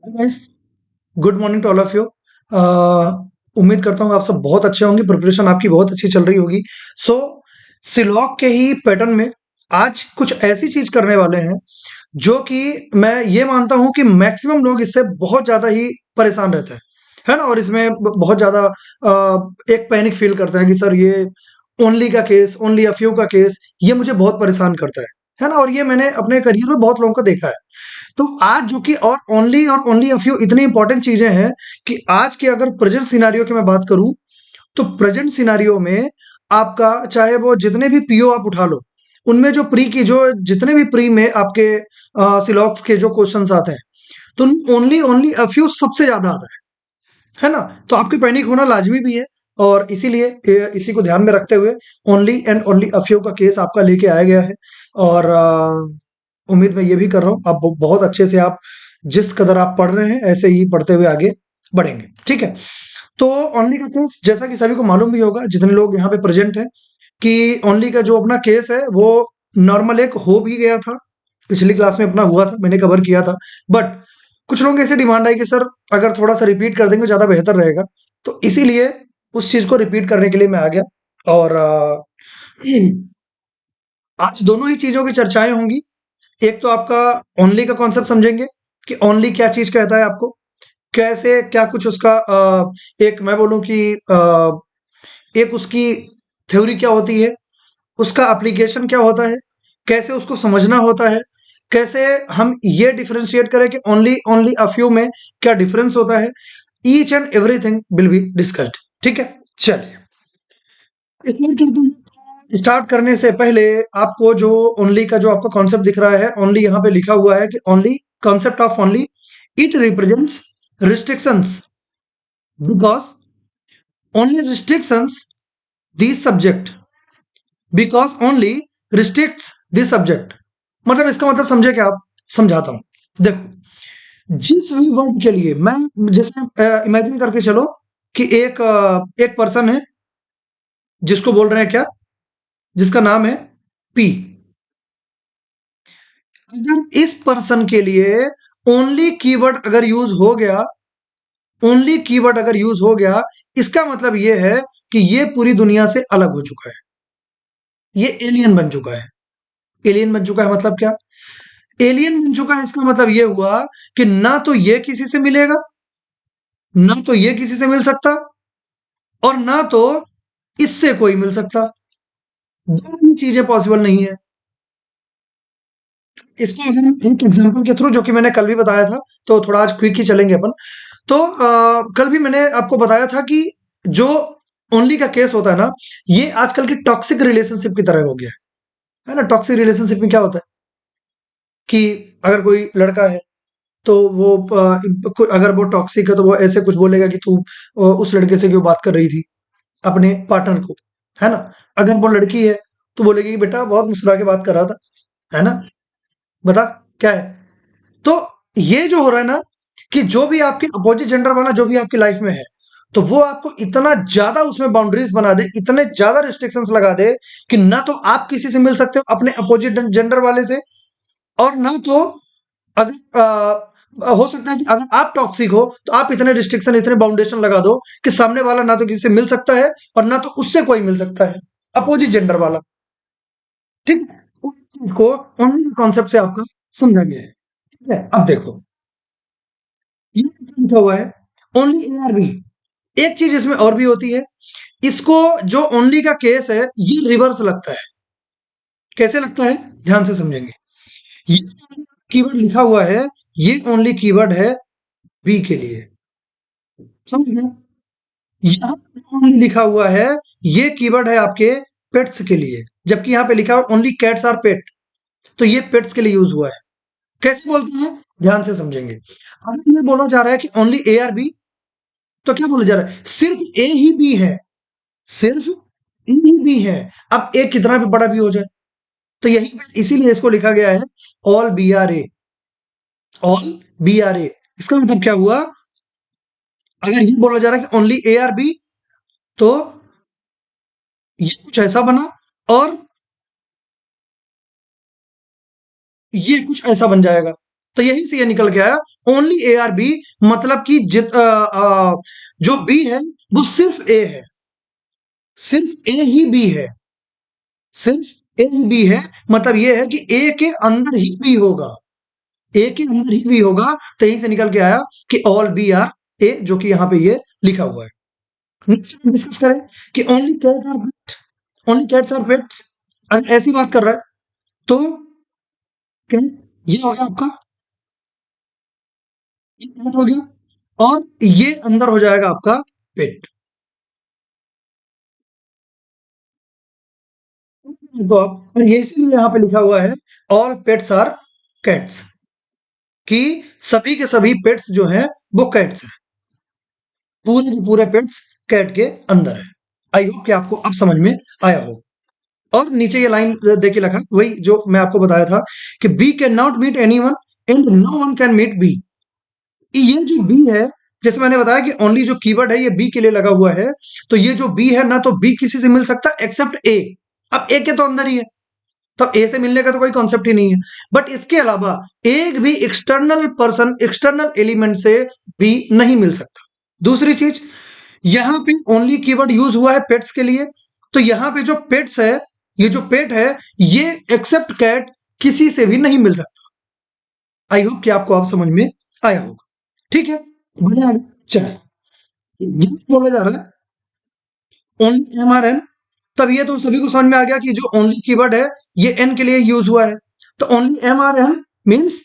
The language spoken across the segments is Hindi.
Guys, good morning to all of you. उम्मीद करता हूँ आप सब बहुत अच्छे होंगे, प्रिपरेशन आपकी बहुत अच्छी चल रही होगी। सो सिलॉक के ही पैटर्न में आज कुछ ऐसी चीज करने वाले हैं जो कि मैं ये मानता हूँ कि मैक्सिमम लोग इससे बहुत ज्यादा ही परेशान रहते हैं, है ना। और इसमें बहुत ज्यादा एक पैनिक फील करते हैं कि सर ये ओनली का केस, ओनली अ फ्यू का केस, ये मुझे बहुत परेशान करता है ना। और ये मैंने अपने करियर में बहुत लोगों को देखा है। तो आज जो कि और ओनली अ फ्यू इतनी इंपॉर्टेंट चीजें हैं कि आज के अगर प्रेजेंट सिनारियो की मैं बात करूं, तो प्रेजेंट सिनारियो में आपका चाहे वो जितने भी पीओ आप उठा लो, उनमें जो प्री की जो जितने भी प्री में आपके सिलॉक्स के जो क्वेश्चंस आते हैं, तो ओनली ओनली अ फ्यू सबसे ज्यादा आता है ना। तो आपकी पैनिक होना लाजमी भी है। और इसीलिए इसी को ध्यान में रखते हुए only and only a few का केस आपका लेके आया गया है। और उम्मीद मैं ये भी कर रहा हूँ आप बहुत अच्छे से आप जिस कदर आप पढ़ रहे हैं ऐसे ही पढ़ते हुए आगे बढ़ेंगे, ठीक है। तो ओनली का केस जैसा कि सभी को मालूम भी होगा, जितने लोग यहाँ पे प्रेजेंट हैं, कि ओनली का जो अपना केस है वो नॉर्मल एक हो भी गया था, पिछली क्लास में अपना हुआ था, मैंने कवर किया था। बट कुछ लोगों की ऐसी डिमांड आई कि सर अगर थोड़ा सा रिपीट कर देंगे ज्यादा बेहतर रहेगा, तो इसीलिए उस चीज को रिपीट करने के लिए मैं आ गया। और आज दोनों ही चीजों की चर्चाएं होंगी। एक तो आपका ओनली का कॉन्सेप्ट समझेंगे कि ओनली क्या चीज कहता है, आपको कैसे क्या कुछ उसका एक मैं बोलूं कि एक उसकी थ्योरी क्या होती है, उसका एप्लीकेशन क्या होता है, कैसे उसको समझना होता है, कैसे हम ये डिफरेंशिएट करें कि ओनली ओनली अ फ्यू में क्या डिफरेंस होता है। Each and everything will be discussed, ठीक है। चलिए इसमें स्टार्ट करने से पहले आपको जो ओनली का जो आपका कॉन्सेप्ट दिख रहा है, ओनली यहाँ पे लिखा हुआ है कि only concept of only, it represents restrictions because only restrictions this subject, because only restricts this subject। मतलब इसका मतलब समझे क्या आप, समझाता हूं। देखो, जिस भी वर्ड के लिए मैं जैसे इमेजिन करके चलो कि एक पर्सन है जिसको बोल रहे हैं क्या, जिसका नाम है पी। अगर इस पर्सन के लिए ओनली कीवर्ड अगर यूज हो गया, ओनली कीवर्ड अगर यूज हो गया, इसका मतलब यह है कि ये पूरी दुनिया से अलग हो चुका है, ये एलियन बन चुका है। एलियन बन चुका है मतलब क्या, एलियन बन चुका है इसका मतलब ये हुआ कि ना तो ये किसी से मिलेगा, ना तो ये किसी से मिल सकता, और ना तो इससे कोई मिल सकता। दोनों ही चीजें पॉसिबल नहीं है। इसको अगर हम एक एग्जांपल के थ्रू, जो कि मैंने कल भी बताया था, तो थोड़ा आज क्विक ही चलेंगे अपन। तो कल भी मैंने आपको बताया था कि जो ओनली का केस होता है ना, ये आजकल की टॉक्सिक रिलेशनशिप की तरह हो गया है ना। टॉक्सिक रिलेशनशिप में क्या होता है कि अगर कोई लड़का है तो वो अगर वो टॉक्सिक है तो वो ऐसे कुछ बोलेगा कि तू उस लड़के से क्यों बात कर रही थी, अपने पार्टनर को, है ना। अगर वो लड़की है तो बोलेगी कि बेटा बहुत मुस्कुरा के बात कर रहा था, है ना, बता क्या है। तो ये जो हो रहा है ना, कि जो भी आपके अपोजिट जेंडर वाला जो भी आपकी लाइफ में है, तो वो आपको इतना ज्यादा उसमें बाउंड्रीज बना दे, इतने ज्यादा रिस्ट्रिक्शंस लगा दे कि ना तो आप किसी से मिल सकते हो अपने अपोजिट जेंडर वाले से, और ना तो अगर हो सकता है कि अगर आप टॉक्सिक हो तो आप इतने रिस्ट्रिक्शन, इतने बाउंडेशन लगा दो कि सामने वाला ना तो किसी से मिल सकता है और ना तो उससे कोई मिल सकता है, अपोजिट जेंडर वाला, ठीक है। उस चीज को ओनली कॉन्सेप्ट से आपका समझा गया है, ठीक है। अब देखो, ये लिखा हुआ है ओनली ए आर बी। एक चीज इसमें और भी होती है, इसको जो ओनली का केस है ये रिवर्स लगता है। कैसे लगता है, ध्यान से समझेंगे। ये कीवर्ड लिखा हुआ है, ये ओनली कीवर्ड है बी के लिए, समझ गए। यहाँ पे ओनली लिखा हुआ है, ये कीवर्ड है आपके पेट्स के लिए, जबकि यहाँ पे लिखा है ओनली कैट्स आर पेट, तो ये पेट्स के लिए यूज हुआ है। कैसे बोलते हैं, ध्यान से समझेंगे। अगर ये बोला जा रहा है कि ओनली ए आर बी, तो क्या बोला जा रहा है, सिर्फ ए ही बी है, सिर्फ ए ही बी है। अब ए कितना भी बड़ा भी हो जाए, तो यही इसीलिए इसको लिखा गया है all B are A, all B are A. इसका मतलब क्या हुआ, अगर ये बोला जा रहा है कि ओनली ए आर बी, तो ये कुछ ऐसा बना, और ये कुछ ऐसा बन जाएगा। तो यही से ये निकल के आया ओनली ए आर बी, मतलब कि जो बी है वो सिर्फ ए है, सिर्फ ए ही बी है, सिर्फ ए ही बी है। मतलब ये है कि ए के अंदर ही बी होगा, ए के अंदर ही बी होगा। तो यहीं से निकल के आया कि ऑल बी आर ए, जो कि यहाँ पे ये लिखा हुआ है। नेक्स्ट डिस्कस करें कि only cat are pet, only cats are pets. अगर ऐसी बात कर रहा है तो क्या ये हो गया आपका, ये कैट हो गया और ये अंदर हो जाएगा आपका पेट। तो आप और ये इसीलिए यहाँ पे लिखा हुआ है ऑल पेट्स आर कैट्स, कि सभी के सभी पेट्स जो हैं वो कैट्स हैं, पूरे के पूरे पेट्स कैट के अंदर है। आई होप कि आपको अब समझ में आया हो। और नीचे ये लाइन देखिए लिखा, वही जो मैं आपको बताया था कि B can not meet any one and no one can meet B. ये जो बी है, जैसे मैंने बताया कि ओनली जो कीवर्ड है ये बी के लिए लगा हुआ है, तो ये जो बी है ना, तो बी किसी से मिल सकता है एक्सेप्ट ए। अब ए के तो अंदर ही है, तो ए से मिलने का तो कोई कॉन्सेप्ट ही नहीं है। बट इसके अलावा एक भी एक्सटर्नल पर्सन, एक्सटर्नल एलिमेंट से बी नहीं मिल सकता। दूसरी चीज, यहां पे ओनली कीवर्ड यूज हुआ है पेट्स के लिए, तो यहां पे जो पेट्स है, ये जो पेट है, ये एक्सेप्ट कैट किसी से भी नहीं मिल सकता। आई होप कि आपको अब समझ में आया होगा। ठीक है, बढ़िया आगे चले। ये बोला जा रहा है ओनली एम आर एन, तब ये तो सभी को समझ में आ गया कि जो ओनली कीवर्ड है ये एन के लिए यूज हुआ है। तो only M are N means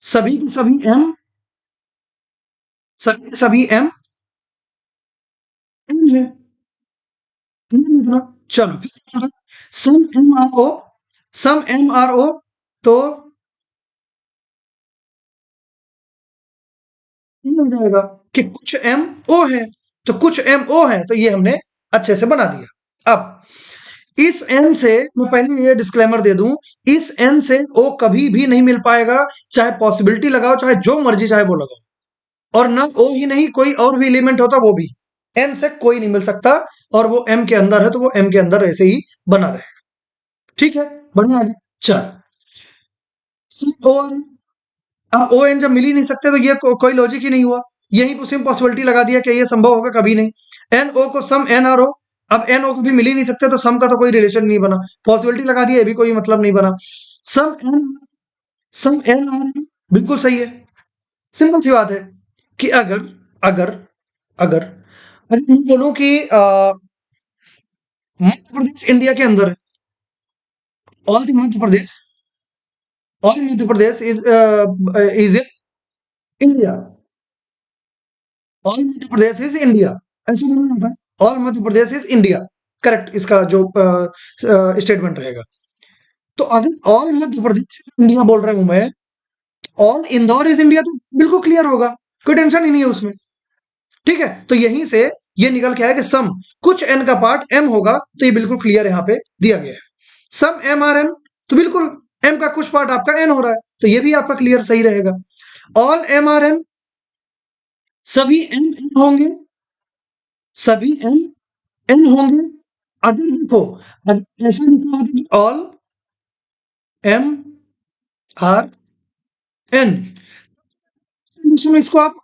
सभी के सभी एम, सभी के सभी एम एन है। क्लियर है इतना? चलो फिर सम एम आर ओ, सम एम आर ओ, तो ये हो जाएगा कि कुछ एम ओ है, तो कुछ एम ओ है, तो ये हमने अच्छे से बना दिया। अब इस एन से मैं पहले ये डिस्क्लेमर दे दूं, इस एन से ओ कभी भी नहीं मिल पाएगा, चाहे पॉसिबिलिटी लगाओ, चाहे जो मर्जी चाहे वो लगाओ। और ना ओ ही नहीं, कोई और भी एलिमेंट होता वो भी, एन से कोई नहीं मिल सकता। और वो एम के अंदर है तो वो एम के अंदर ऐसे ही बना रहेगा। ठीक है, बढ़िया आगे चल। सी ओ एन, अब ओ एन जब मिल ही नहीं सकते तो ये कोई लॉजिक ही नहीं हुआ। यही उसी में पॉसिबिलिटी लगा दिया कि ये संभव होगा कभी नहीं। एन ओ को सम एन आर ओ, अब एन ओ कभी मिल ही नहीं सकते तो सम का तो कोई रिलेशन नहीं बना, पॉसिबिलिटी लगा दी, ये भी कोई मतलब नहीं बना। सम एन, सम एन आर एन, बिल्कुल सही है। सिंपल सी बात है कि अगर अगर अगर अगर मैं बोलूं कि मध्य प्रदेश इंडिया के अंदर है, all the Madhya Pradesh, all Madhya Pradesh is in India, all Madhya Pradesh is India, ऐसे बोलना होता है all Madhya Pradesh is India, correct इसका जो स्टेटमेंट रहेगा। तो अगर all Madhya Pradesh is India बोल रहा हूं मैं, ऑल इंदौर इज इंडिया, तो बिल्कुल क्लियर होगा, कोई टेंशन ही नहीं है उसमें। ठीक है, तो यहीं से ये निकल के आया कि सम कुछ एन का पार्ट एम होगा, तो ये बिल्कुल क्लियर यहाँ पे दिया गया है। सम एम आर एन, तो बिल्कुल एम का कुछ पार्ट आपका एन हो रहा है, तो ये भी आपका क्लियर सही रहेगा। ऑल एम आर एन, सभी एम एन होंगे, सभी एम एन होंगे। अगर देखो, अगर ऐसा लिखा होता कि ऑल एम आर एन, इसको आप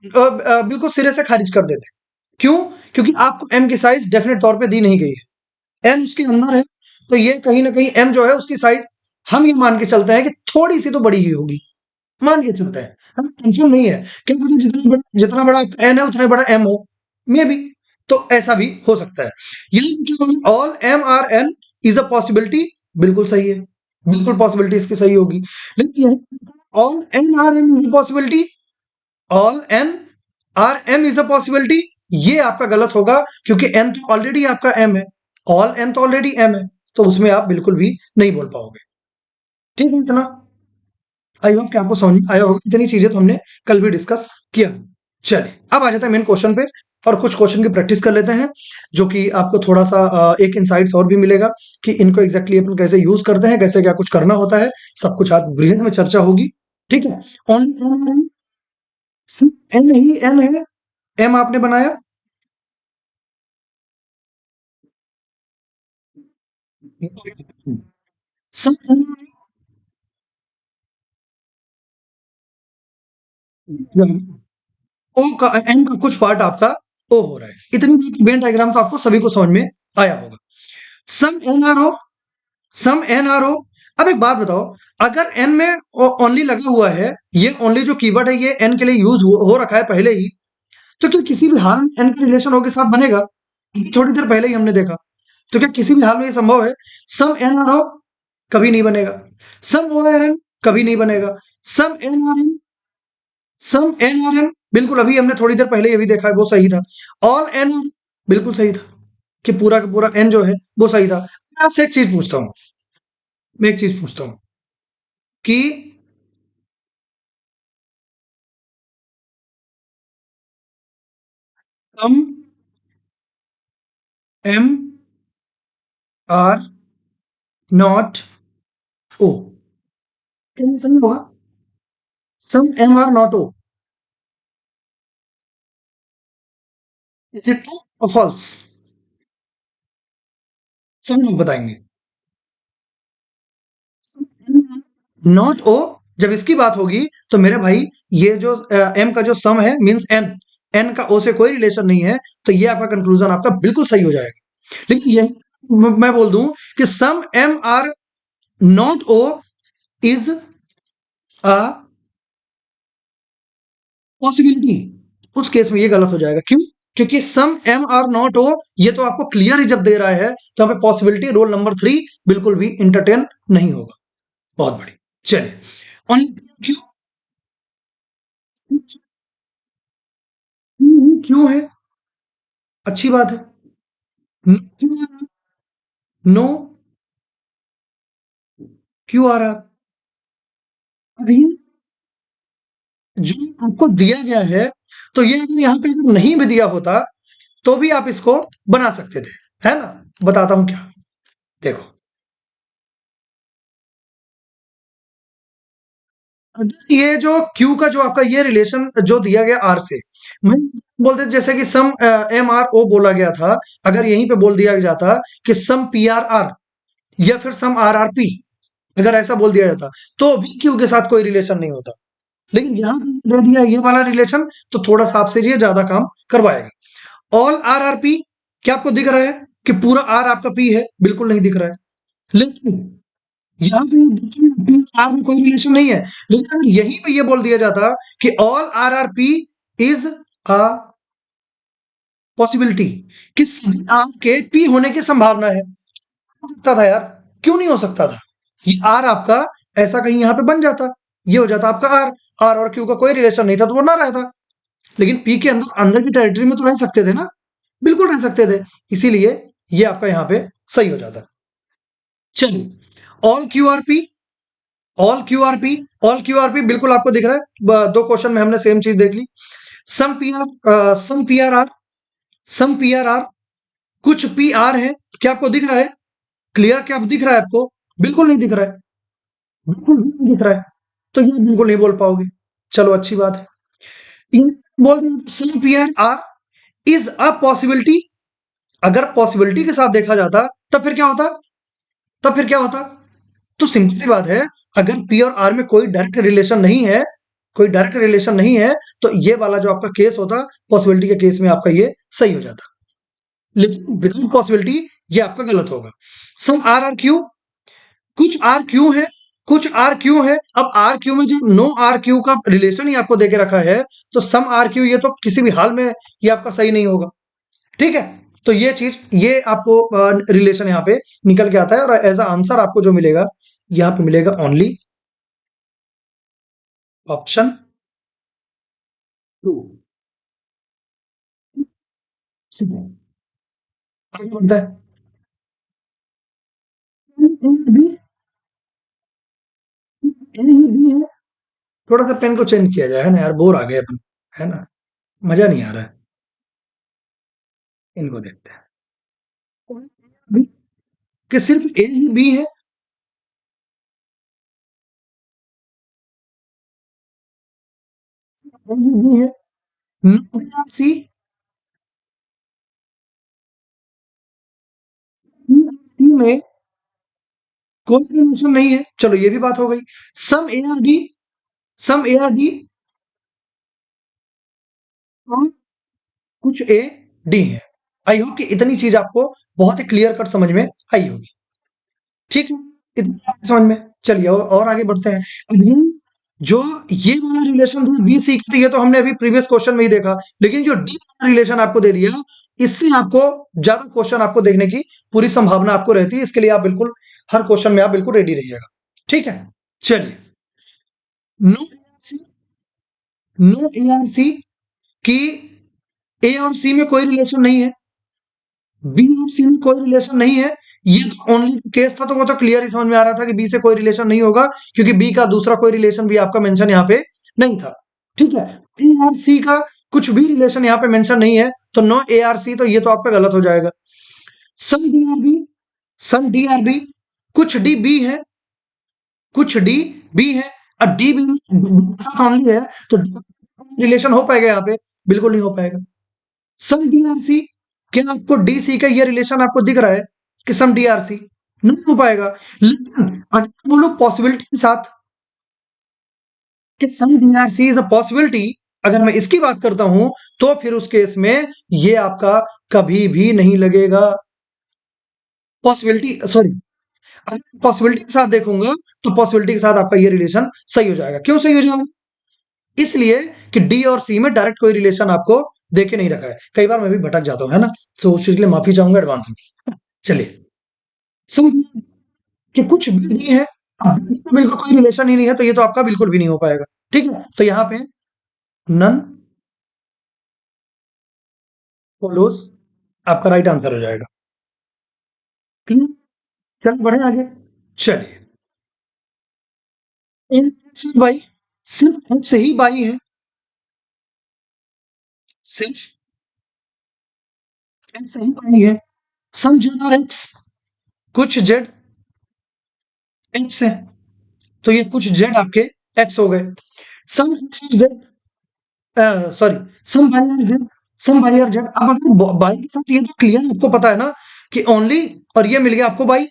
बिल्कुल सिरे से खारिज कर देते। क्यों? क्योंकि आपको एम की साइज डेफिनेट तौर पे दी नहीं गई है, एम उसके अंदर है, तो ये कहीं ना कहीं एम जो है उसकी साइज हम ये मान के चलते हैं कि थोड़ी सी तो बड़ी ही होगी, मान के चलते हैं, हमें कंफर्म नहीं है। क्या पता जितना बड़ा एन है उतना बड़ा एम हो, मे बी, तो ऐसा भी हो सकता है। ये all M are N is a possibility, बिल्कुल सही है, बिल्कुल पॉसिबिलिटी इसकी सही होगी। लेकिन all N are M is a possibility, all N are M is a possibility, ये आपका गलत होगा, क्योंकि एन तो ऑलरेडी आपका एम है, ऑल एन तो ऑलरेडी एम है, तो उसमें आप बिल्कुल भी नहीं बोल पाओगे। ठीक है इतना, आई होप कि आपको समझ में आया होगा। इतनी चीजें तो हमने कल भी डिस्कस किया। चलिए अब आ जाता है मेन क्वेश्चन पे, और कुछ क्वेश्चन की प्रैक्टिस कर लेते हैं, जो कि आपको थोड़ा सा एक इंसाइट्स और भी मिलेगा कि इनको एग्जैक्टली अपन कैसे यूज करते हैं, कैसे क्या कुछ करना होता है, सब कुछ आज ब्रिलियंट में चर्चा होगी। ठीक है, ऑन एन ही एम है, एम आपने बनाया, सब ओ का एन का कुछ पार्ट आपका ओ हो रहा है। इतनी बात वेन डायग्राम तो आपको सभी को समझ में आया होगा। सम एन आर ओ, सम एन आर ओ। अब एक बात बताओ, अगर एन में ओनली लगा हुआ है, ये ओनली जो कीवर्ड है ये एन के लिए यूज हो रखा है पहले ही, तो क्या किसी भी हाल में एन का रिलेशन ओ के साथ बनेगा? अभी थोड़ी देर पहले ही हमने देखा। तो क्या किसी भी हाल में ये संभव है? सम एन आर ओ कभी नहीं बनेगा। सम ओ आर एन कभी नहीं बनेगा। सम एन आर एन, सम एन आर एन बिल्कुल अभी हमने थोड़ी देर पहले ये भी देखा है, वो सही था। ऑल एन आर बिल्कुल सही था कि पूरा का पूरा एन जो है वो सही था। मैं आपसे एक चीज पूछता हूँ, मैं एक चीज पूछता हूँ कि some M are not O, क्या ये सही होगा? Some M are not O, is it true और फॉल्स? सभी लोग बताएंगे। नॉट ओ, जब इसकी बात होगी तो मेरे भाई ये जो एम का जो सम है मींस एन, एन का ओ से कोई रिलेशन नहीं है, तो ये आपका कंक्लूजन आपका बिल्कुल सही हो जाएगा। लेकिन ये मैं बोल दूं कि some M are not O is a possibility, उस केस में ये गलत हो जाएगा। क्यों? क्योंकि some M are not O ये तो आपको क्लियर ही जब दे रहा है, तो हमें पॉसिबिलिटी रूल नंबर 3 बिल्कुल भी इंटरटेन नहीं होगा। बहुत बढ़िया। चलिए, ओनली क्यों, क्यों है, अच्छी बात है। क्यों, नो, क्यों आ रहा? अभी जो आपको दिया गया है, तो ये अगर यहाँ पे अगर नहीं भी दिया होता तो भी आप इसको बना सकते थे, है ना? बताता हूं क्या। देखो, अगर ये जो क्यू का जो आपका ये रिलेशन जो दिया गया आर से, मैं बोलते जैसे कि सम एम आर ओ बोला गया था, अगर यहीं पे बोल दिया जाता कि सम पी आर आर या फिर सम आर आर पी, अगर ऐसा बोल दिया जाता तो भी क्यू के साथ कोई रिलेशन नहीं होता। लेकिन यहाँ पे दे दिया ये वाला रिलेशन, तो थोड़ा सा आपसे ये ज्यादा काम करवाएगा। ऑल आर आर पी, क्या आपको दिख रहा है कि पूरा आर आपका पी है? बिल्कुल नहीं दिख रहा है। लेकिन यहाँ पे देखिए पी आर में कोई रिलेशन नहीं है। लेकिन अगर यहीं पे ये बोल दिया जाता कि all R are P is a possibility, कि सभी आर के पी होने की संभावना है, हो सकता था यार, क्यों नहीं हो सकता था? ये आर आपका ऐसा कहीं यहाँ पे बन जाता, ये हो जाता आपका आर, आर और क्यू का कोई रिलेशन नहीं था तो वो ना रहता। लेकिन पी के अंदर अंदर की टेरिटरी में तो रह सकते थे ना, बिल्कुल रह सकते थे। इसीलिए ये आपका यहाँ पे सही हो जाता। चलिए, all Q R P, all Q R P, all Q R P बिल्कुल आपको दिख रहा है। दो क्वेश्चन में हमने सेम चीज देख ली। Some P are, some P are R, some P are R, कुछ पी आर है, क्या आपको दिख रहा है? क्लियर, क्या दिख रहा है आपको? बिल्कुल नहीं दिख रहा है, बिल्कुल भी नहीं दिख रहा है, तो ये बिल्कुल नहीं बोल पाओगे। चलो अच्छी बात है। इन बोल some P are R is a possibility, अगर पॉसिबिलिटी के साथ देखा जाता तब फिर क्या होता? तब फिर क्या होता? तो सिंपल सी बात है, अगर पी और आर में कोई डायरेक्ट रिलेशन नहीं है, कोई डायरेक्ट रिलेशन नहीं है, तो ये वाला जो आपका केस होता, पॉसिबिलिटी के केस में आपका ये सही हो जाता। लेकिन विदाउट पॉसिबिलिटी ये आपका गलत होगा। सम आर आर क्यू, कुछ आर क्यू है, कुछ आर क्यू है। अब आर क्यू में जब नो आर क्यू का रिलेशन ही आपको देके रखा है, तो सम आर क्यू ये तो किसी भी हाल में ये आपका सही नहीं होगा। ठीक है, तो ये चीज ये आपको रिलेशन यहाँ पे निकल के आता है, और एज अ आंसर आपको जो मिलेगा यहाँ पे मिलेगा ओनली ऑप्शन 2। ठीक है, आगे बढ़ता है। बी, बी है। थोड़ा सा पेन को चेंज किया जाए, है ना यार, बोर आ गए अपन, है ना, मजा नहीं आ रहा है। इनको देखते हैं। बी, कि सिर्फ ए ही बी है? ए ही बी है, सी, सी में कोई रिलेशन नहीं है। चलो ये भी बात हो गई। Some A are D, some A are D और कुछ ए डी है। आई होप कि इतनी चीज आपको बहुत ही क्लियर कट समझ में आई होगी। ठीक है, इतनी बात समझ में। चलिए और आगे बढ़ते हैं। अब जो ये वाला रिलेशन था बी सी का, ये तो हमने अभी प्रीवियस क्वेश्चन में ही देखा, लेकिन जो डी वाला रिलेशन आपको दे दिया, इससे आपको ज्यादा क्वेश्चन आपको देखने की पूरी संभावना आपको रहती है। इसके लिए आप बिल्कुल हर क्वेश्चन में आप बिल्कुल रेडी रहिएगा। ठीक है, चलिए। No no A are C की ए और सी में कोई रिलेशन नहीं है, बी और सी में कोई रिलेशन नहीं है। ये तो ओनली केस था, तो वो तो क्लियर ही समझ में आ रहा था कि बी से कोई रिलेशन नहीं होगा, क्योंकि बी का दूसरा कोई रिलेशन भी आपका मेंशन यहाँ पे नहीं था। ठीक है, ए और सी का कुछ भी रिलेशन यहाँ पे मेंशन नहीं है, तो नो ए आर सी, तो ये तो आपका गलत हो जाएगा। सम D are B, some D R B, कुछ डी बी है, कुछ डी बी है, और डी बी साथ ओनली है, तो रिलेशन हो पाएगा यहाँ पे? बिल्कुल नहीं हो पाएगा। सम डी आर सी, क्या आपको डी सी का ये रिलेशन आपको दिख रहा है कि सम डी आर सी? नहीं हो पाएगा। लेकिन अगर बोलो पॉसिबिलिटी के साथ कि some D are C is a possibility, अगर मैं इसकी बात करता हूं, तो फिर उस केस में ये आपका कभी भी नहीं लगेगा। पॉसिबिलिटी, सॉरी, अगर पॉसिबिलिटी के साथ देखूंगा, तो पॉसिबिलिटी के साथ आपका ये रिलेशन सही हो जाएगा। क्यों सही हो जाएगा? इसलिए कि डी और सी में डायरेक्ट कोई रिलेशन आपको देखे नहीं रखा है। कई बार मैं भी भटक जाता हूं, है ना, तो उस चीज के लिए माफी चाहूंगा एडवांस में। चलिए, समझ कि कुछ भी नहीं है, अब बिल्कुल कोई रिलेशन ही नहीं है, तो ये तो आपका बिल्कुल भी नहीं हो पाएगा। ठीक है, तो यहाँ पे नन फॉलोज आपका राइट आंसर हो जाएगा। क्लियर? चलिए बढ़े आगे। चलिए, इन सिर्फ बाई, सिर्फ एक्स ही बाई है, सिर्फ एक्स ही बाई है। सम जेड और एक्स, कुछ जेड एक्स है, तो ये कुछ जेड आपके एक्स हो गए। सम एक्स और जेड, सॉरी, सम बाई और जेड, सम बाई और जेड। अब अगर बाई के साथ ये तो क्लियर आपको पता है ना कि ओनली, और ये मिल गया आपको बाई,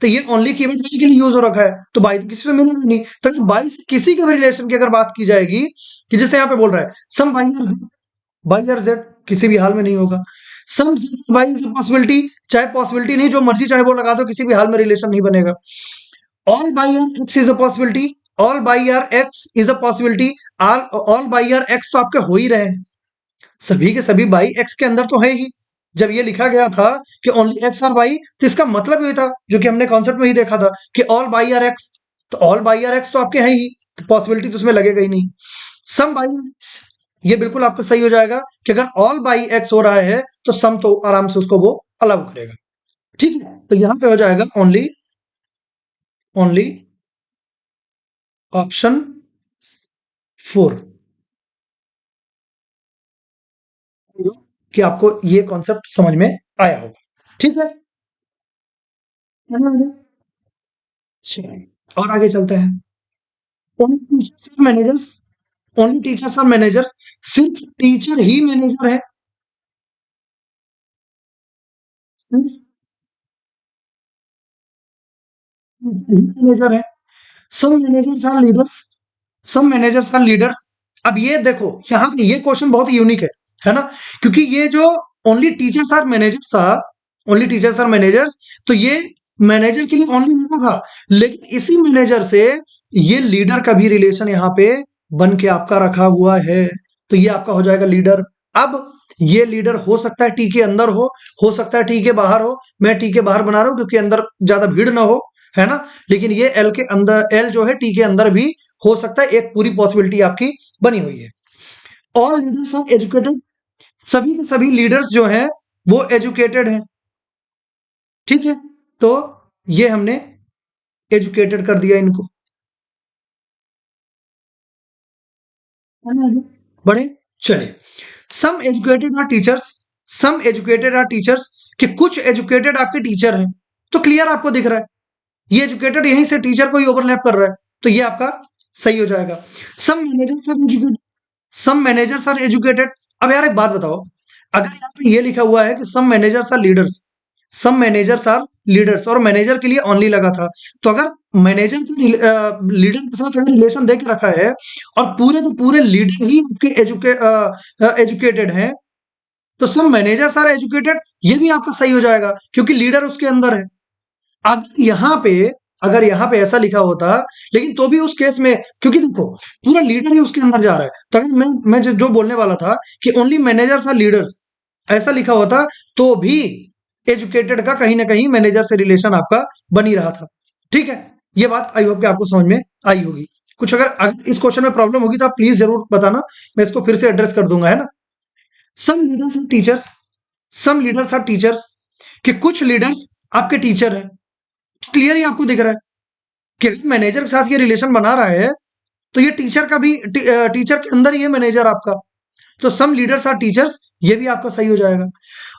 तो ये ओनली केवल बाई के लिए यूज हो रखा है, तो बाई तो किसी से मिलेगा नहीं। तो अगर बाई से किसी के भी रिलेशन की अगर बात की जाएगी, कि जैसे यहाँ पे बोल रहा है सम बाई और जेड, बाई और जेड किसी भी हाल में नहीं होगा। सम जेड बाई इज पॉसिबिलिटी, चाहे पॉसिबिलिटी नहीं, जो मर्जी चाहे वो लगा दो, किसी भी हाल में रिलेशन नहीं बनेगा। All Y are X is a possibility, all Y are X is a possibility, all Y are X तो आपके हो ही रहे हैं, सभी के सभी बाई एक्स के अंदर तो है ही। जब ये लिखा गया था कि ओनली एक्स आर बाई, तो इसका मतलब ये था, जो कि हमने कॉन्सेप्ट में ही देखा था, कि ऑल बाई आर एक्स, तो ऑल बाई आर एक्स तो आपके है ही, तो पॉसिबिलिटी तो उसमें लगेगा ही नहीं। सम बाई एक्स, ये बिल्कुल आपका सही हो जाएगा कि अगर ऑल बाई एक्स हो रहा है, तो सम तो आराम से उसको वो अलाउ करेगा। ठीक है, तो यहां पे हो जाएगा ओनली, ओनली ऑप्शन 4, कि आपको ये कॉन्सेप्ट समझ में आया होगा। ठीक है, चलिए और आगे चलते हैं। Only teachers are managers, only teachers are managers, सिर्फ टीचर ही मैनेजर है, सिर्फ मैनेजर है। Some managers are leaders, some managers are leaders. अब ये देखो, यहाँ पे ये क्वेश्चन बहुत यूनिक है ना, क्योंकि ये जो ओनली टीचर्स आर मैनेजर्स था, ओनली टीचर्स आर मैनेजर्स, तो ये मैनेजर के लिए ओनली लिखा था, लेकिन इसी मैनेजर से ये लीडर का भी रिलेशन यहाँ पे बन के आपका रखा हुआ है, तो ये आपका हो जाएगा लीडर। अब ये लीडर हो सकता है टी के अंदर हो सकता है टी के बाहर हो। मैं टी के बाहर बना रहा हूं क्योंकि अंदर ज्यादा भीड़ ना हो, है ना, लेकिन ये एल के अंदर, एल जो है टी के अंदर भी हो सकता है, एक पूरी पॉसिबिलिटी आपकी बनी हुई है। ऑल लीडर्स आर एजुकेटेड, सभी के सभी लीडर्स जो हैं वो एजुकेटेड हैं। ठीक है, तो ये हमने एजुकेटेड कर दिया इनको। बड़े, चलिए, some educated are teachers, some educated are teachers, कि कुछ एजुकेटेड आपके टीचर हैं, तो क्लियर आपको दिख रहा है ये एजुकेटेड यहीं से टीचर को ही ओवरलैप कर रहा है, तो ये आपका सही हो जाएगा। Some managers are educated, some managers are educated. अब यार एक बात बताओ, अगर यहाँ पे ये लिखा हुआ है कि some managers are leaders, some managers are leaders, और मैनेजर के लिए ओनली लगा था। तो अगर मैनेजर को लीडर के साथ अगर रिलेशन दे के रखा है और पूरे के पूरे लीडर ही आपके एजुकेटेड हैं, तो सम मैनेजर्स आर एजुकेटेड, ये भी आपका सही हो जाएगा क्योंकि लीडर उसके अंदर है। अगर यहाँ पे अगर यहाँ पे ऐसा लिखा होता, लेकिन तो भी उस केस में, क्योंकि देखो पूरा लीडर ही उसके अंदर जा रहा है, तो अगर मैं जो बोलने वाला था कि ओनली मैनेजर्स आर लीडर्स, ऐसा लिखा होता तो भी एजुकेटेड का कहीं ना कहीं मैनेजर से रिलेशन आपका बनी रहा था। ठीक है, ये बात आई होप कि आपको समझ में आई होगी। कुछ अगर इस क्वेश्चन में प्रॉब्लम होगी तो आप प्लीज जरूर बताना, मैं इसको फिर से एड्रेस कर दूंगा, है ना। Some leaders are teachers, some leaders are teachers, कि कुछ लीडर्स आपके टीचर हैं। क्लियर ही आपको दिख रहा है कि अगर मैनेजर के साथ ये रिलेशन बना रहा है तो ये टीचर का भी टीचर के अंदर ही है मैनेजर आपका। तो सम लीडर्स आर टीचर्स, ये भी आपका सही हो जाएगा।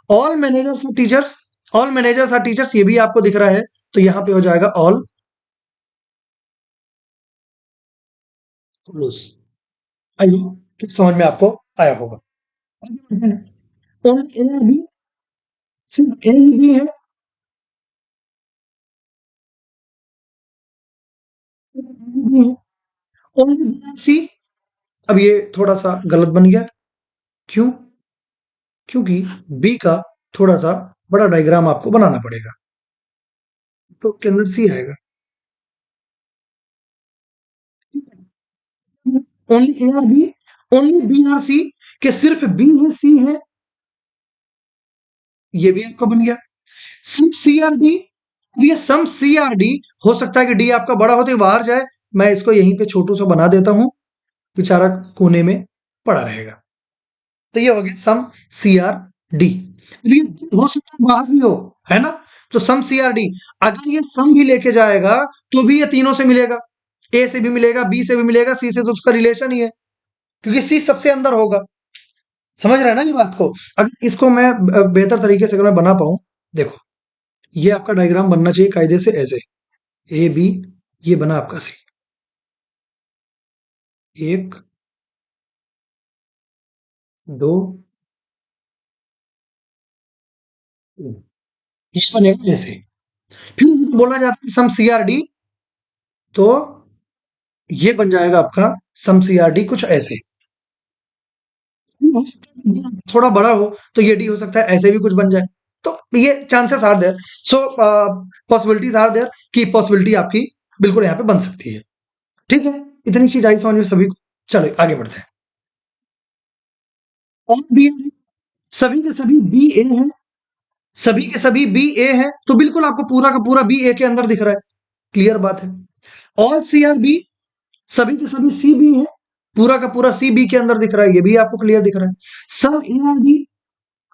All managers are teachers, all managers are teachers, ये भी आपको दिख रहा है, तो यहां पे हो जाएगा ऑल क्लोज। आई होप समझ में आपको आया होगा। ओनली ए बी, सिर्फ ए ही बी है, ओनली सी। अब ये थोड़ा सा गलत बन गया, क्यों? क्योंकि बी का थोड़ा सा बड़ा डायग्राम आपको बनाना पड़ेगा, तो के अंदर सी आएगा। Only A are B, only B are C, कि सिर्फ बी ही सी है, ये भी आपका बन गया। सिर्फ सी आर डी, ये सम सी आर डी, हो सकता है कि डी आपका बड़ा हो तो ये बाहर जाए, मैं इसको यहीं पे छोटू सा बना देता हूं, बेचारा कोने में पड़ा रहेगा। तो ये हो गया सम सी आर डी। ये हो सकता है बाहर भी हो, है ना। तो सम सी आर डी, अगर ये सम भी लेके जाएगा तो भी ये तीनों से मिलेगा, ए से भी मिलेगा, बी से भी मिलेगा, सी से तो उसका रिलेशन ही है, क्योंकि सी सबसे अंदर होगा। समझ रहे हैं ना ये बात को। अगर इसको मैं बेहतर तरीके से अगर मैं बना पाऊं, देखो ये आपका डायग्राम बनना चाहिए कायदे से ऐसे, ए बी, ये बना आपका सी, एक, दो, तीन, ये बनेगा ऐसे। फिर बोला जाता है सम सी आर डी, तो ये बन जाएगा आपका सम सी आर डी कुछ ऐसे। हो सकता है D थोड़ा बड़ा हो तो ये डी हो सकता है ऐसे भी कुछ बन जाए, तो ये chances are there. So possibilities are there कि पॉसिबिलिटी आपकी बिल्कुल यहाँ पे बन सकती है। ठीक है, इतनी चीज आई समझ में सभी को। चलो आगे बढ़ते हैं। और बी, सभी के सभी बी ए हैं, सभी के सभी बी ए हैं, तो बिल्कुल आपको पूरा का पूरा बी ए के अंदर दिख रहा है, क्लियर बात है। ऑल सी आर बी, सभी के सभी सी बी है, पूरा का पूरा सी बी के अंदर दिख रहा है, ये भी आपको क्लियर दिख रहा है। सब ए आर डी,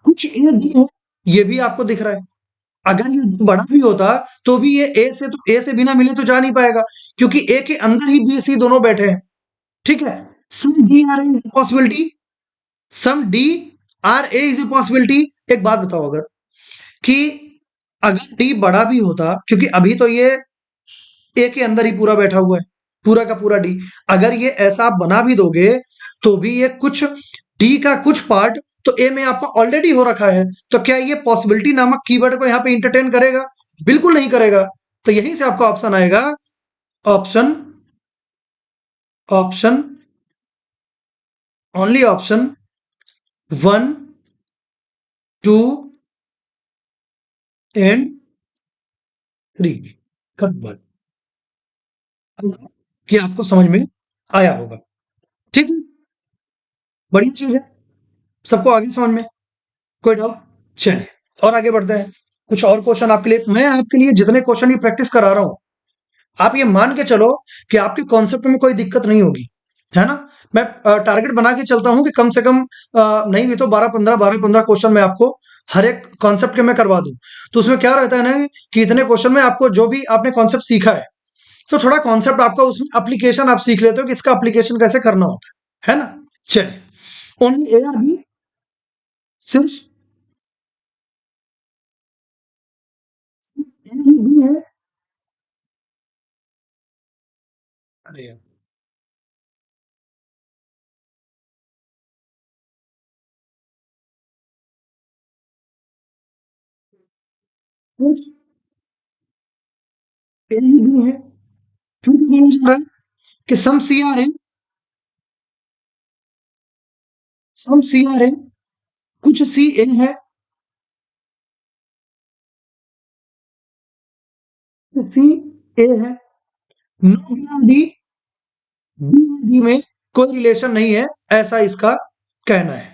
कुछ ए डी है, ये भी आपको दिख रहा है। अगर ये बड़ा भी होता तो भी ये ए से, तो ए से बिना मिले तो जा नहीं पाएगा, क्योंकि ए के अंदर ही बी सी दोनों बैठे हैं। ठीक है, some D are A is a possibility, some D are A is a possibility. एक बात बताओ, अगर कि अगर डी बड़ा भी होता, क्योंकि अभी तो ये ए के अंदर ही पूरा बैठा हुआ है, पूरा का पूरा डी, अगर ये ऐसा आप बना भी दोगे तो भी ये कुछ डी का कुछ पार्ट तो ए में आपका ऑलरेडी हो रखा है, तो क्या ये पॉसिबिलिटी नामक कीवर्ड को यहाँ पे इंटरटेन करेगा? बिल्कुल नहीं करेगा। तो यहीं से आपका ऑप्शन आएगा, option, option, only option one, two and three. खत्म बात। कि आपको समझ में आया होगा। ठीक है, बड़ी चीज है, सबको आगे समझ में, कोई डाउट? चलिए और आगे बढ़ते हैं। कुछ और क्वेश्चन आपके लिए, मैं आपके लिए जितने क्वेश्चन की प्रैक्टिस करा रहा हूं, आप ये मान के चलो कि आपके कॉन्सेप्ट में कोई दिक्कत नहीं होगी, है ना। मैं टारगेट बना के चलता हूं कि कम से कम नहीं भी तो 12-15 क्वेश्चन मैं आपको हर एक कॉन्सेप्ट के मैं करवा दूं। तो उसमें क्या रहता है ना कि इतने क्वेश्चन में आपको जो भी आपने कॉन्सेप्ट सीखा है, तो थोड़ा कॉन्सेप्ट आपका उसमें एप्लीकेशन आप सीख लेते हो कि इसका एप्लीकेशन कैसे करना होता है ना। चलिए, ओनली ए आर बी, सिर्फ ए ही बी है। अरे यार, कुछ ए ही बी है। फिर क्या बोला जा रहा है कि सम सी आर है, कुछ सी ए है, सी ए है, नो बी और डी, बी और डी में कोई रिलेशन नहीं है, ऐसा इसका कहना है।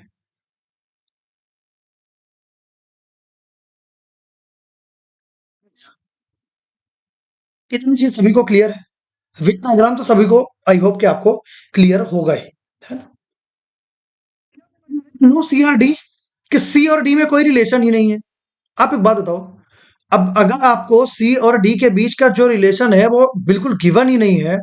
इतनी चीज सभी को क्लियर है। वेन डायग्राम तो सभी को आई होप कि आपको क्लियर होगा ही, है ना। नो सी आर डी, कि सी और डी में कोई रिलेशन ही नहीं है। आप एक बात बताओ, अब अगर आपको सी और डी के बीच का जो रिलेशन है वो बिल्कुल गिवन ही नहीं है,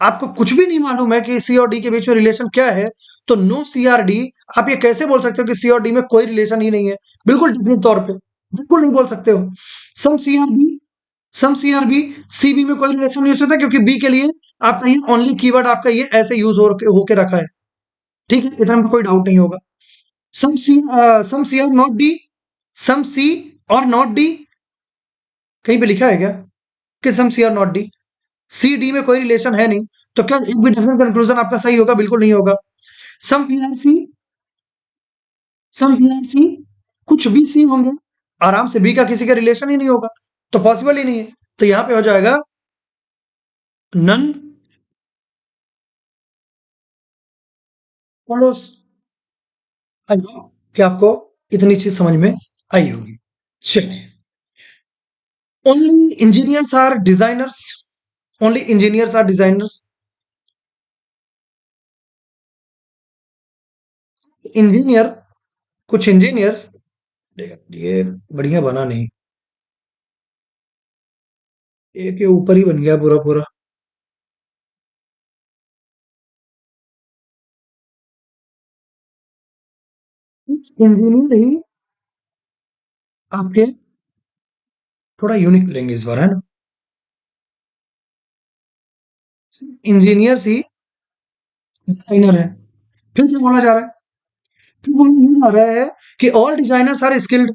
आपको कुछ भी नहीं मालूम है कि सी और डी के बीच में रिलेशन क्या है, तो नो सी आर डी, आप ये कैसे बोल सकते हो कि सी और डी में कोई रिलेशन ही नहीं है? बिल्कुल डिफरेंट तौर पे बिल्कुल नहीं बोल सकते हो। Some C are B, some C are B, C B में कोई रिलेशन नहीं हो सकता, क्योंकि बी के लिए आपका ये ओनली कीवर्ड आपका ये ऐसे यूज होके रखा है। ठीक है, इतना में कोई डाउट नहीं होगा। Some C are not D, some C are not D, कहीं पे लिखा है क्या कि some C are not D? C D में कोई रिलेशन है नहीं, तो क्या एक भी डेफिनेट कंक्लूजन आपका सही होगा? बिल्कुल नहीं होगा। Some B are C, some B are C, कुछ भी सी होंगे, आराम से बी का किसी का रिलेशन ही नहीं होगा, तो पॉसिबल ही नहीं है। तो यहां पे हो जाएगा नन फॉलोस। आई होप कि आपको इतनी चीज समझ में आई होगी। चलिए, only engineers are designers, only engineers are designers. Engineer, कुछ इंजीनियर्स, ये बढ़िया बना नहीं, ए के ऊपर ही बन गया पूरा पूरा। कुछ इंजीनियर ही आपके, थोड़ा यूनिक करेंगे इस बार, है ना। इंजीनियर्स ही डिजाइनर है। फिर क्या बोला जा रहा है? फिर बोला ये जा रहा है कि all designers are skilled,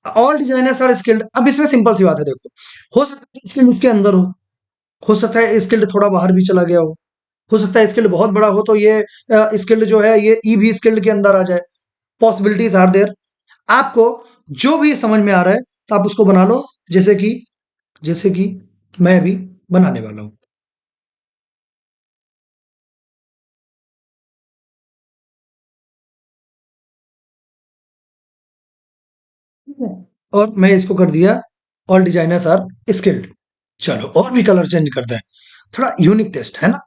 all designers are skilled. अब इसमें सिंपल सी बात है, देखो, हो सकता है स्किल्ड इसके अंदर हो सकता है स्किल्ड थोड़ा बाहर भी चला गया हो सकता है स्किल्ड बहुत बड़ा हो तो ये स्किल्ड जो है ये ई भी स्किल्ड के अंदर आ जाए। Possibilities are there. आपको जो भी समझ में आ रहा है तो आप उसको बना लो, जैसे कि मैं भी बनाने वाला हूं। ठीक है, और मैं इसको कर दिया ऑल डिजाइनर्स आर स्किल्ड। चलो और भी कलर चेंज करते हैं, थोड़ा यूनिक टेस्ट, है ना।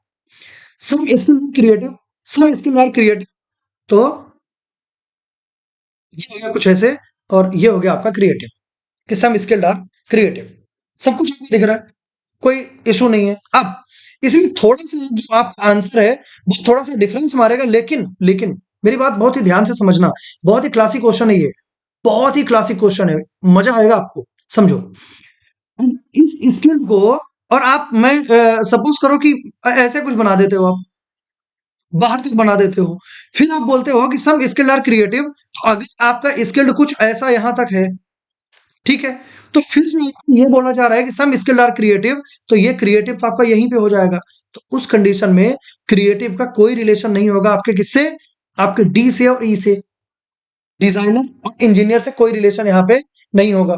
Some skill creative, some skill are creative, तो ये हो गया कुछ ऐसे, और ये हो गया आपका क्रिएटिव, कि सम स्किल्ड आर क्रिएटिव। सब कुछ आपको दिख रहा है, कोई इशू नहीं है। अब इसमें थोड़ा सा जो आपका आंसर है वो थोड़ा सा डिफरेंस मारेगा, लेकिन लेकिन मेरी बात बहुत ही ध्यान से समझना, बहुत ही क्लासिक क्वेश्चन है ये, बहुत ही क्लासिक क्वेश्चन है, मजा आएगा आपको। समझो, इस स्किल को, और आप मैं सपोज करो कि ऐसे कुछ बना देते हो आप, बाहर तक बना देते हो, फिर आप बोलते हो कि सम स्किल्ड आर क्रिएटिव, तो अगर आपका स्किल्ड कुछ ऐसा यहां तक है, ठीक है, तो फिर जो आपको ये बोलना चाह रहा है कि सम स्किल्ड आर क्रिएटिव, तो ये क्रिएटिव तो आपका यहीं पे हो जाएगा। तो उस कंडीशन में क्रिएटिव का कोई रिलेशन नहीं होगा आपके किससे, आपके डी से और ई से, डिजाइनर और इंजीनियर से कोई रिलेशन यहाँ पे नहीं होगा।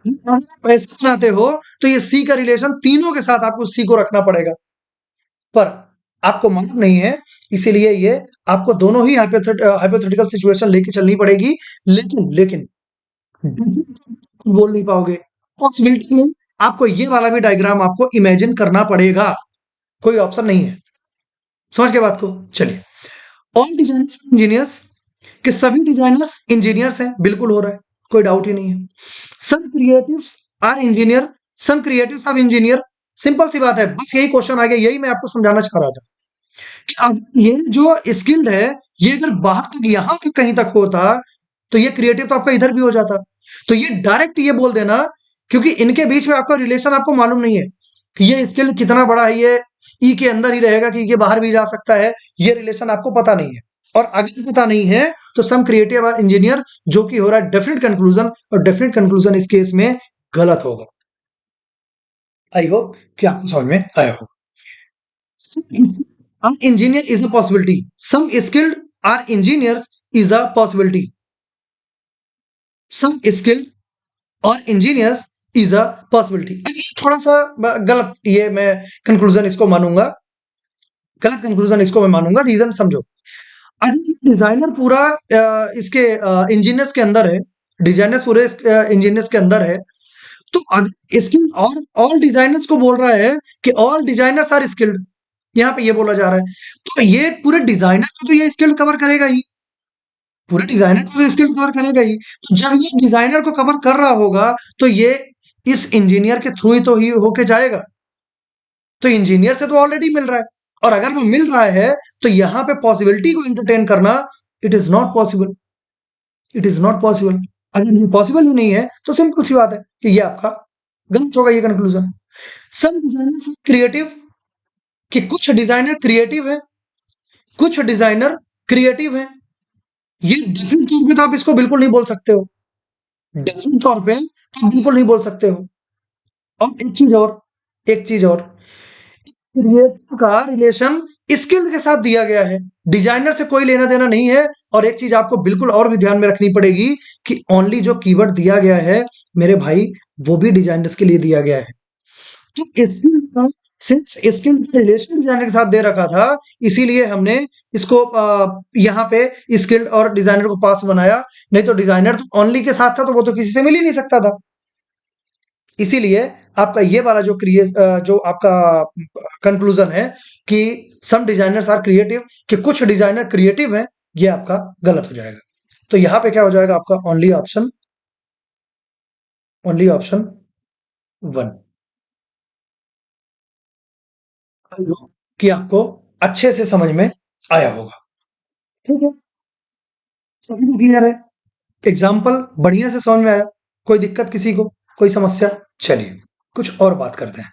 अगर आप ऐसा बनाते हो तो ये सी का रिलेशन तीनों के साथ आपको सी को रखना पड़ेगा, पर आपको मालूम नहीं है, इसीलिए ये आपको दोनों ही हाइपोथेटिकल सिचुएशन लेके चलनी पड़ेगी। लेकिन लेकिन बोल नहीं पाओगे, पॉसिबिलिटी में आपको ये वाला भी डायग्राम आपको इमेजिन करना पड़ेगा, कोई ऑप्शन नहीं है। समझ के बात को? चलिए, ऑल डिजाइनर्स इंजीनियर्स, कि सभी डिजाइनर्स इंजीनियर्स हैं, बिल्कुल हो रहा है, कोई डाउट ही नहीं है। Some creatives are engineer, some creatives are engineer. Simple सी बात है, बस यही क्वेश्चन आ गया, यही मैं आपको समझाना चाह रहा था कि अब ये जो स्किल्ड है, ये अगर बाहर तक यहां तक कहीं तक होता तो ये क्रिएटिव तो आपका इधर भी हो जाता। तो ये डायरेक्ट ये बोल देना, क्योंकि इनके बीच में आपका रिलेशन आपको मालूम नहीं है कि ये स्किल कितना बड़ा है, ये ई के अंदर ही रहेगा कि ये बाहर भी जा सकता है, ये रिलेशन आपको पता नहीं है। और अगर पता नहीं है तो सम क्रिएटिव और इंजीनियर, जो कि हो रहा है डेफिनेट कंक्लूजन, और डेफिनेट कंक्लूजन इस केस में गलत होगा। आई होप कि आपको समझ में आया हो। An engineer is a possibility. Some skilled are engineers is a possibility. Some skilled और इंजीनियर्स इज अ पॉसिबिलिटी। थोड़ा सा गलत, ये मैं कंक्लूजन इसको मानूंगा, गलत कंक्लूजन इसको मैं मानूंगा। रीजन समझो। अगर डिजाइनर पूरा इसके इंजीनियर्स के अंदर है, डिजाइनर्स पूरे इंजीनियर्स के अंदर है, तो अगर स्किल्ड और ऑल डिजाइनर्स को बोल रहा है कि ऑल डिजाइनर्स आर स्किल्ड, यहाँ पे ये बोला जा रहा है, तो ये पूरे डिजाइनर को तो ये स्किल्ड कवर करेगा ही, पूरे डिजाइनर को तो स्किल्ड कवर करेगा ही। तो जब ये डिजाइनर को कवर कर रहा होगा तो ये इस इंजीनियर के थ्रू ही तो ही होके जाएगा। तो इंजीनियर से तो ऑलरेडी मिल रहा है, और अगर वो मिल रहा है तो यहाँ पे पॉसिबिलिटी को एंटरटेन करना it is not possible, it is not possible. अगर ये पॉसिबल ही नहीं है तो सिंपल सी बात है कि ये आपका गलत होगा, ये कंक्लूजन। सम डिजाइनर क्रिएटिव, कि कुछ डिजाइनर क्रिएटिव है, कुछ डिजाइनर क्रिएटिव है, ये डेफिनेट तौर पे तो आप इसको बिल्कुल नहीं बोल सकते हो, डेफिनेट तौर पे आप बिल्कुल नहीं बोल सकते हो। और एक चीज और, एक चीज और, क्रिएटिव का रिलेशन स्किल्ड के साथ दिया गया है, डिजाइनर से कोई लेना देना नहीं है। और एक चीज आपको बिल्कुल और भी ध्यान में रखनी पड़ेगी कि ओनली जो कीवर्ड दिया गया है मेरे भाई, वो भी डिजाइनर्स के लिए दिया गया है। तो स्किल्ड का, सिंस स्किल्ड का रिलेशन डिजाइनर के साथ दे रखा था, इसीलिए हमने इसको यहाँ पे स्किल्ड और डिजाइनर को पास बनाया। नहीं तो डिजाइनर तो ओनली के साथ था तो वो तो किसी से मिल ही नहीं सकता था। इसीलिए आपका ये वाला जो आपका कंक्लूजन है कि सम डिजाइनर्स आर क्रिएटिव, कि कुछ डिजाइनर क्रिएटिव हैं, ये आपका गलत हो जाएगा। तो यहां पे क्या हो जाएगा आपका ओनली ऑप्शन, ओनली ऑप्शन 1। कि आपको अच्छे से समझ में आया होगा। ठीक है, सभी को क्लियर है, एग्जाम्पल बढ़िया से समझ में आया, कोई दिक्कत किसी को, कोई समस्या? चलिए कुछ और बात करते हैं।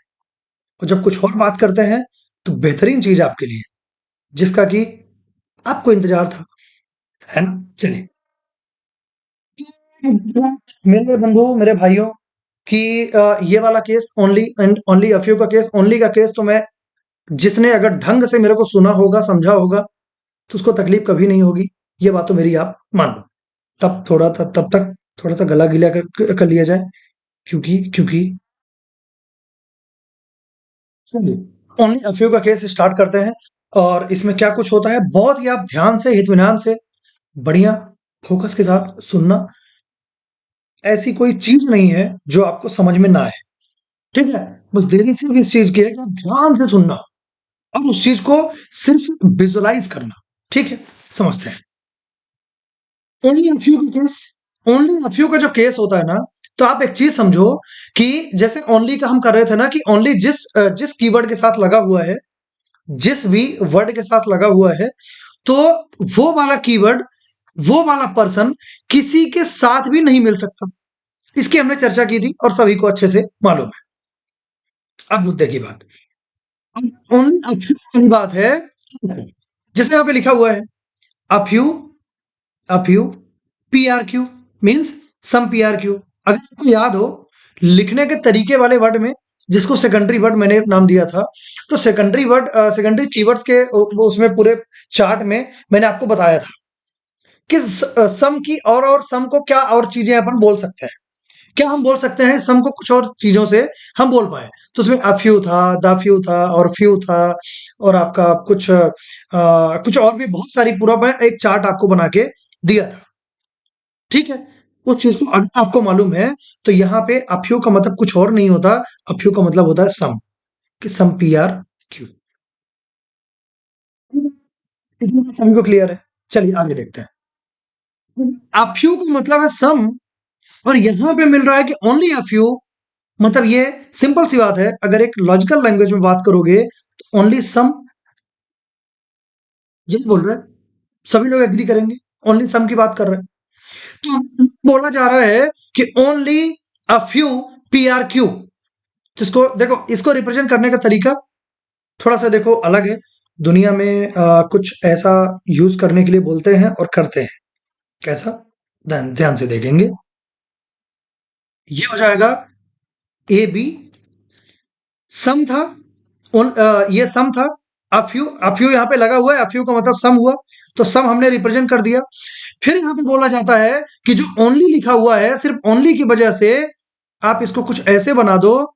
और जब कुछ और बात करते हैं तो बेहतरीन चीज आपके लिए, जिसका कि आपको इंतजार था, है ना? चलिए, मेरे बंधु, मेरे भाइयों, कि ये वाला case only and only a few का केस, ओनली का केस तो मैं, जिसने अगर ढंग से मेरे को सुना होगा, समझा होगा, तो उसको तकलीफ कभी नहीं होगी। ये बात तो मेरी आप मान लो। तब तक थोड़ा सा गला गिला कर लिया जाए, क्योंकि क्योंकि चलिए ओनली अफ्यू का केस स्टार्ट करते हैं। और इसमें क्या कुछ होता है, बहुत ही आप ध्यान से, इत्मीनान से, बढ़िया फोकस के साथ सुनना। ऐसी कोई चीज नहीं है जो आपको समझ में ना आए, ठीक है? बस देरी सिर्फ इस चीज की है कि आप ध्यान से सुनना और उस चीज को सिर्फ विजुअलाइज करना। ठीक है, समझते हैं। ओनली अ फ्यू का केस, ओनली अ फ्यू का जो केस होता है ना, तो आप एक चीज समझो कि जैसे ओनली का हम कर रहे थे ना, कि ओनली जिस कीवर्ड के साथ लगा हुआ है, जिस भी वर्ड के साथ लगा हुआ है, तो वो वाला कीवर्ड, वो वाला पर्सन किसी के साथ भी नहीं मिल सकता। इसकी हमने चर्चा की थी और सभी को अच्छे से मालूम है। अब मुद्दे की बात, अब ओनली अ फ्यू वाली बात है। जैसे यहाँ पे लिखा हुआ है a few, a few P are Q means some P are Q. अगर आपको याद हो, लिखने के तरीके वाले वर्ड में, जिसको सेकेंडरी वर्ड मैंने नाम दिया था, तो सेकेंडरी वर्ड, सेकेंडरी कीवर्ड्स के उसमें पूरे चार्ट में मैंने आपको बताया था कि सम की और सम को क्या और चीजें अपन बोल सकते हैं, क्या हम बोल सकते हैं सम को कुछ और चीजों से हम बोल पाए। तो उसमें अफ्यू था, द फ्यू था, और फ्यू था, और आपका कुछ और भी बहुत सारी, पूरा मैं एक चार्ट आपको बना के दिया था। ठीक है, उस चीज को अगर आपको मालूम है, तो यहाँ पे अफ्यू का मतलब कुछ और नहीं होता, अफ्यू का मतलब होता है सम, कि सम पी आर क्यू। इतना सभी को क्लियर है? चलिए आगे देखते हैं। अफ्यू का मतलब है सम, और यहां पे मिल रहा है कि ओनली अफ्यू, मतलब ये सिंपल सी बात है। अगर एक लॉजिकल लैंग्वेज में बात करोगे तो ओनली सम, यही बोल रहे हैं, सभी लोग एग्री करेंगे, ओनली सम की बात कर रहे हैं। तो बोला जा रहा है कि only a few P are Q, जिसको देखो, इसको रिप्रेजेंट करने का तरीका थोड़ा सा देखो अलग है। दुनिया में कुछ ऐसा यूज करने के लिए बोलते हैं और करते हैं। कैसा? ध्यान ध्यान से देखेंगे। ये हो जाएगा ए बी। सम था, ये सम था। अफ्यू यहाँ पे लगा हुआ है, अफ्यू का मतलब सम हुआ, तो सम हमने रिप्रेजेंट कर दिया। फिर यहाँ पे बोला जाता है कि जो ओनली लिखा हुआ है, सिर्फ ओनली की वजह से आप इसको कुछ ऐसे बना दो,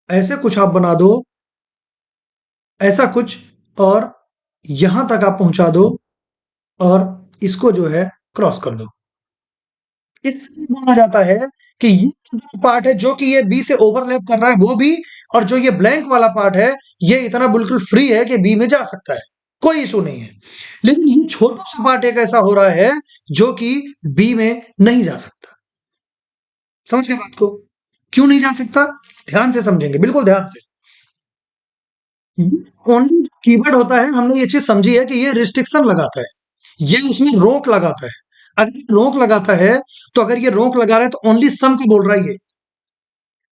ऐसे कुछ आप बना दो, ऐसा कुछ, और यहां तक आप पहुंचा दो, और इसको जो है क्रॉस कर दो। इससे बोला जाता है कि ये पार्ट है जो कि ये बी से ओवरलैप कर रहा है वो भी, और जो ये ब्लैंक वाला पार्ट है ये इतना बिल्कुल फ्री है कि बी में जा सकता है, कोई इशू नहीं है। लेकिन ये छोटा सा पार्ट एक ऐसा हो रहा है जो कि बी में नहीं जा सकता। समझ गए बात को? क्यों नहीं जा सकता? ध्यान से समझेंगे, बिल्कुल ध्यान से। ओनली कीवर्ड होता है, हमने ये चीज समझी है कि ये रिस्ट्रिक्शन लगाता है, ये उसमें रोक लगाता है। अगर ये रोक लगाता है, तो अगर ये रोक लगा रहा है तो ओनली सम को बोल रहा है, ये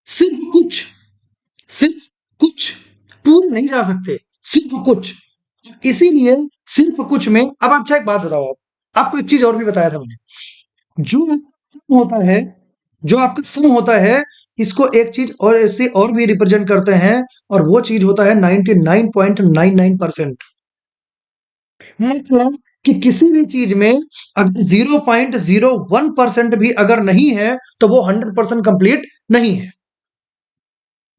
सिर्फ कुछ, सिर्फ कुछ, पूरे नहीं जा सकते, सिर्फ कुछ। इसीलिए सिर्फ कुछ में, अब अच्छा एक बात बताओ, आप आपको एक चीज और भी बताया था मैंने, जो सम होता है, जो आपका सम होता है, इसको एक चीज और इससे और भी रिप्रेजेंट करते हैं, और वो चीज होता है 99.99%। मतलब कि किसी भी चीज में अगर 0.01% भी अगर नहीं है तो वो 100% कंप्लीट नहीं है,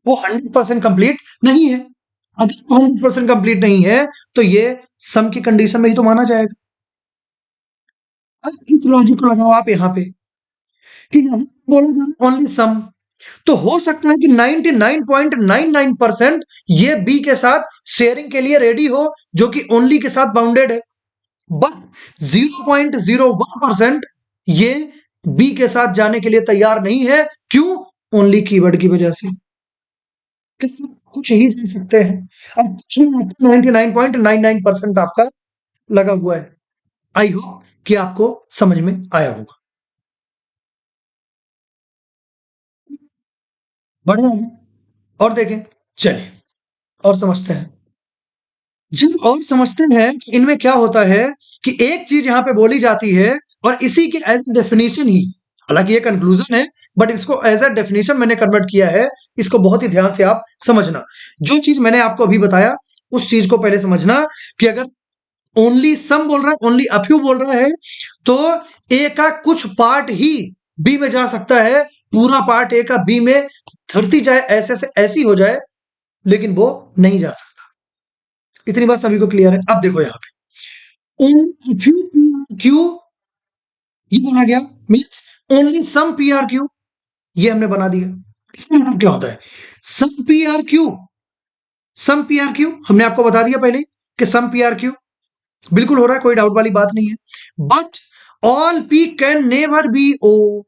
वो 100% कंप्लीट नहीं है। अगर वो 100% कंप्लीट नहीं है तो ये सम की कंडीशन में ही तो माना जाएगा। अब इस लॉजिक को लगाओ आप यहाँ पे, ठीक है, बोला जा रहा है ओनली सम, तो हो सकता है कि 99.99% ये बी के साथ शेयरिंग के लिए रेडी हो, जो कि ओनली के साथ बाउंडेड है, बट 0.01% ये बी के साथ जाने के लिए तैयार नहीं है। क्यों? ओनली कीवर्ड की वजह से। किस कुछ ही जा सकते हैं, अब कुछ नहीं, 99.99% आपका लगा हुआ है। आई होप कि आपको समझ में आया होगा। बढ़िया है। और देखें, चलिए और समझते हैं। जब और समझते हैं कि इनमें क्या होता है, कि एक चीज यहां पे बोली जाती है और इसी के एज डेफिनेशन ही, हालांकि ये कंक्लूजन है बट इसको एज अ डेफिनेशन मैंने कन्वर्ट किया है। इसको बहुत ही ध्यान से आप समझना, जो चीज मैंने आपको अभी बताया उस चीज को पहले समझना, कि अगर ओनली सम बोल रहा है, ओनली अ फ्यू बोल रहा है, तो ए का कुछ पार्ट ही बी में जा सकता है, पूरा पार्ट ए का बी में धरती जाए ऐसे से ऐसी हो जाए, लेकिन वो नहीं जा सकता। इतनी बात सभी को क्लियर है? अब देखो यहाँ पे, इन फ्यू क्यू, ये बोला गया means only some P are Q, ये हमने बना दिया। इसका मतलब क्या होता है? Some P are Q, some P are Q हमने आपको बता दिया पहले कि सम पी आर क्यू बिल्कुल हो रहा है, कोई डाउट वाली बात नहीं है। But all P can never be O,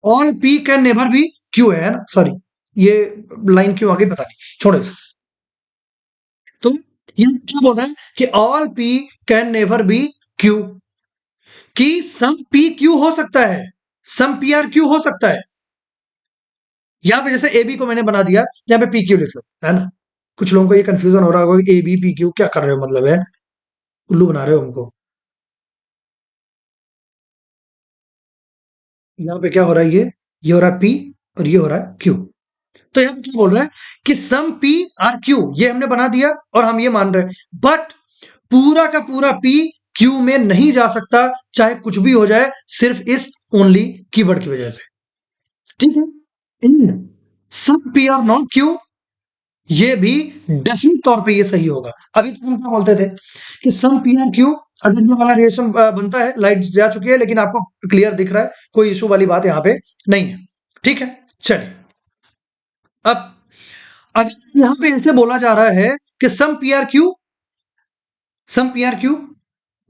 all P can never be Q है ना, सॉरी ये लाइन क्यों आगे पता नहीं, छोड़ो इसे। तो ये क्या बोल रहा है कि all P can never be Q, कि सम पी क्यू हो सकता है, सम पी आर क्यू हो सकता है। यहां पे जैसे ए बी को मैंने बना दिया, यहां पे पी क्यू लिख लो, है ना। कुछ लोगों को ये कंफ्यूजन हो रहा होगा कि ए बी पी क्यू क्या कर रहे हो, मतलब है उल्लू बना रहे हो हमको। यहाँ पे क्या हो रहा है, ये हो रहा है पी और ये हो रहा है क्यू। तो यहाँ पे क्या बोल रहा है कि सम पी आर क्यू, ये हमने बना दिया और हम ये मान रहे हैं, बट पूरा का पूरा पी क्यू में नहीं जा सकता, चाहे कुछ भी हो जाए, सिर्फ इस ओनली कीवर्ड की वजह से। ठीक है, इन सम पी आर नॉट क्यू, ये भी डेफिनेट तौर पे ये सही होगा। अभी तक हम क्या बोलते थे कि सम पी आर क्यू, अगर ये वाला रिलेशन बनता है, लाइट जा चुकी है लेकिन आपको क्लियर दिख रहा है, कोई इशू वाली बात यहाँ पे नहीं है। ठीक है, चलिए अब अगर यहाँ पे ऐसे बोला जा रहा है कि some P are Q, some P are Q,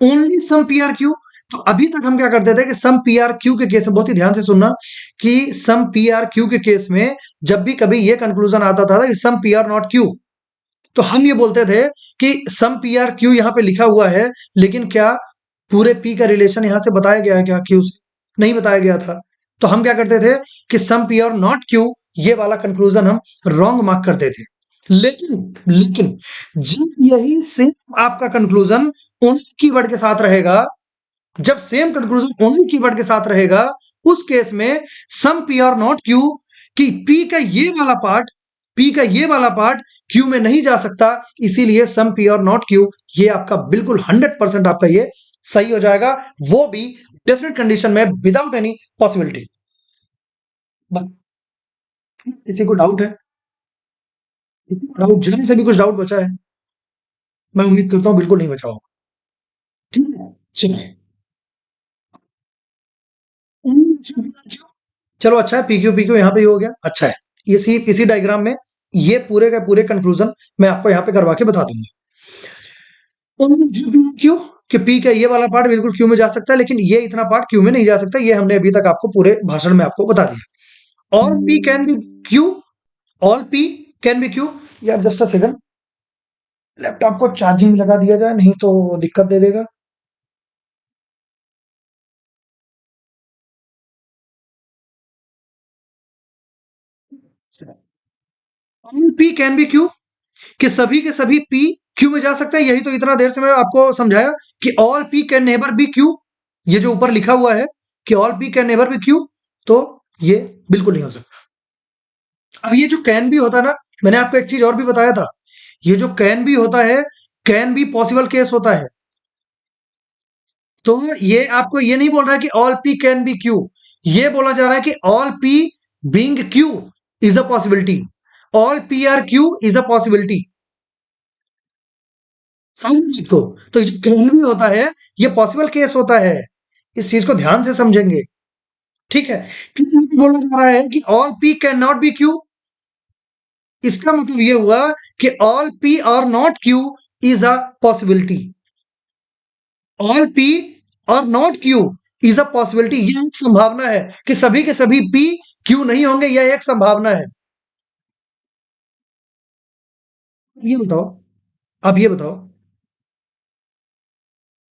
only some P are Q, तो अभी तक हम क्या करते थे कि सम पी आर क्यू के केस में, बहुत ही ध्यान से सुनना, कि सम पी आर क्यू के केस में जब भी कभी ये कंक्लूजन आता था कि some P are not Q, तो हम ये बोलते थे कि सम पी आर क्यू यहाँ पे लिखा हुआ है, लेकिन क्या पूरे पी का रिलेशन यहाँ से बताया गया है क्या क्यू से? नहीं बताया गया था। तो हम क्या करते थे कि some P are not Q, ये वाला कंक्लूजन हम रॉन्ग मार्क करते थे। लेकिन लेकिन जब यही सेम आपका कंक्लूजन ओनली कीवर्ड के साथ रहेगा, जब सेम कंक्लूजन ओनली कीवर्ड के साथ रहेगा, उस केस में some P are not Q, कि पी का ये वाला पार्ट, पी का ये वाला पार्ट क्यू में नहीं जा सकता, इसीलिए some P are not Q ये आपका बिल्कुल 100% आपका ये सही हो जाएगा, वो भी डेफिनेट कंडीशन में विदाउट एनी पॉसिबिलिटी। किसी को डाउट है? डाउट जल्दी से भी कुछ डाउट बचा है? मैं उम्मीद करता हूं बिल्कुल नहीं बचा होगा। ठीक है, चलिए। चलो अच्छा है, पीक्यू पीक्यू यहाँ पे ही हो गया, अच्छा है। इसी डायग्राम में ये पूरे के पूरे कंक्लूजन मैं आपको यहाँ पे करवा के बता दूंगा। क्यों कि पी का ये वाला पार्ट बिल्कुल क्यू में जा सकता है, लेकिन ये इतना पार्ट क्यू में नहीं जा सकता, ये हमने अभी तक आपको पूरे भाषण में आपको बता दिया। All P can be Q, all P can be Q. यार जस्ट अ सेकंड, लैपटॉप को चार्जिंग लगा दिया जाए, नहीं तो दिक्कत दे देगा। All P can be Q, कि सभी के सभी पी क्यू में जा सकते हैं, यही तो इतना देर से मैं आपको समझाया कि all P can never be Q, ये जो ऊपर लिखा हुआ है कि all P can never be Q, तो ये बिल्कुल नहीं हो सकता। अब ये जो कैन बी होता है ना, मैंने आपको एक चीज और भी बताया था, ये जो कैन बी होता है, कैन बी पॉसिबल केस होता है। तो ये आपको ये नहीं बोल रहा है कि all P can be Q, ये बोला जा रहा है कि all P being Q is a possibility, all P are Q is a possibility. समझ बात को? तो ये जो कैन बी होता है, ये पॉसिबल केस होता है, इस चीज को ध्यान से समझेंगे। ठीक है, क्यों बोला जा रहा है कि all P can not be Q, इसका मतलब ये हुआ कि all P are not Q is a possibility, all P are not Q is a possibility, यह एक संभावना है कि सभी के सभी पी क्यू नहीं होंगे, यह एक संभावना है। ये बताओ, आप ये बताओ,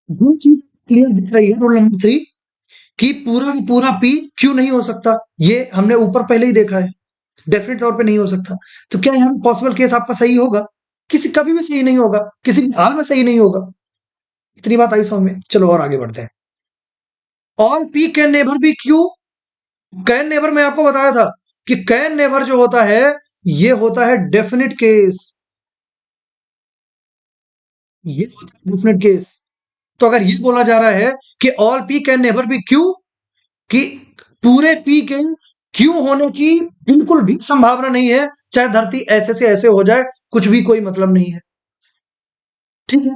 जो चीज क्लियर दिख रही है रूल नंबर 3, कि पूरा का पूरा पी क्यू नहीं हो सकता, ये हमने ऊपर पहले ही देखा है, डेफिनेट तौर पे नहीं हो सकता। तो क्या यहाँ पॉसिबल केस आपका सही होगा? किसी कभी भी सही नहीं होगा, किसी भी हाल में सही नहीं होगा। इतनी बात आई समझ में? चलो और आगे बढ़ते हैं। All P can never be Q, can never मैं आपको बताया था कि कैन नेवर जो होता है, ये होता है डेफिनेट केस, ये होता है डेफिनेट केस। तो अगर ये बोला जा रहा है कि all P can never be Q, कि पूरे पी के क्यू होने की बिल्कुल भी संभावना नहीं है, चाहे धरती ऐसे से ऐसे हो जाए, कुछ भी कोई मतलब नहीं है। ठीक है,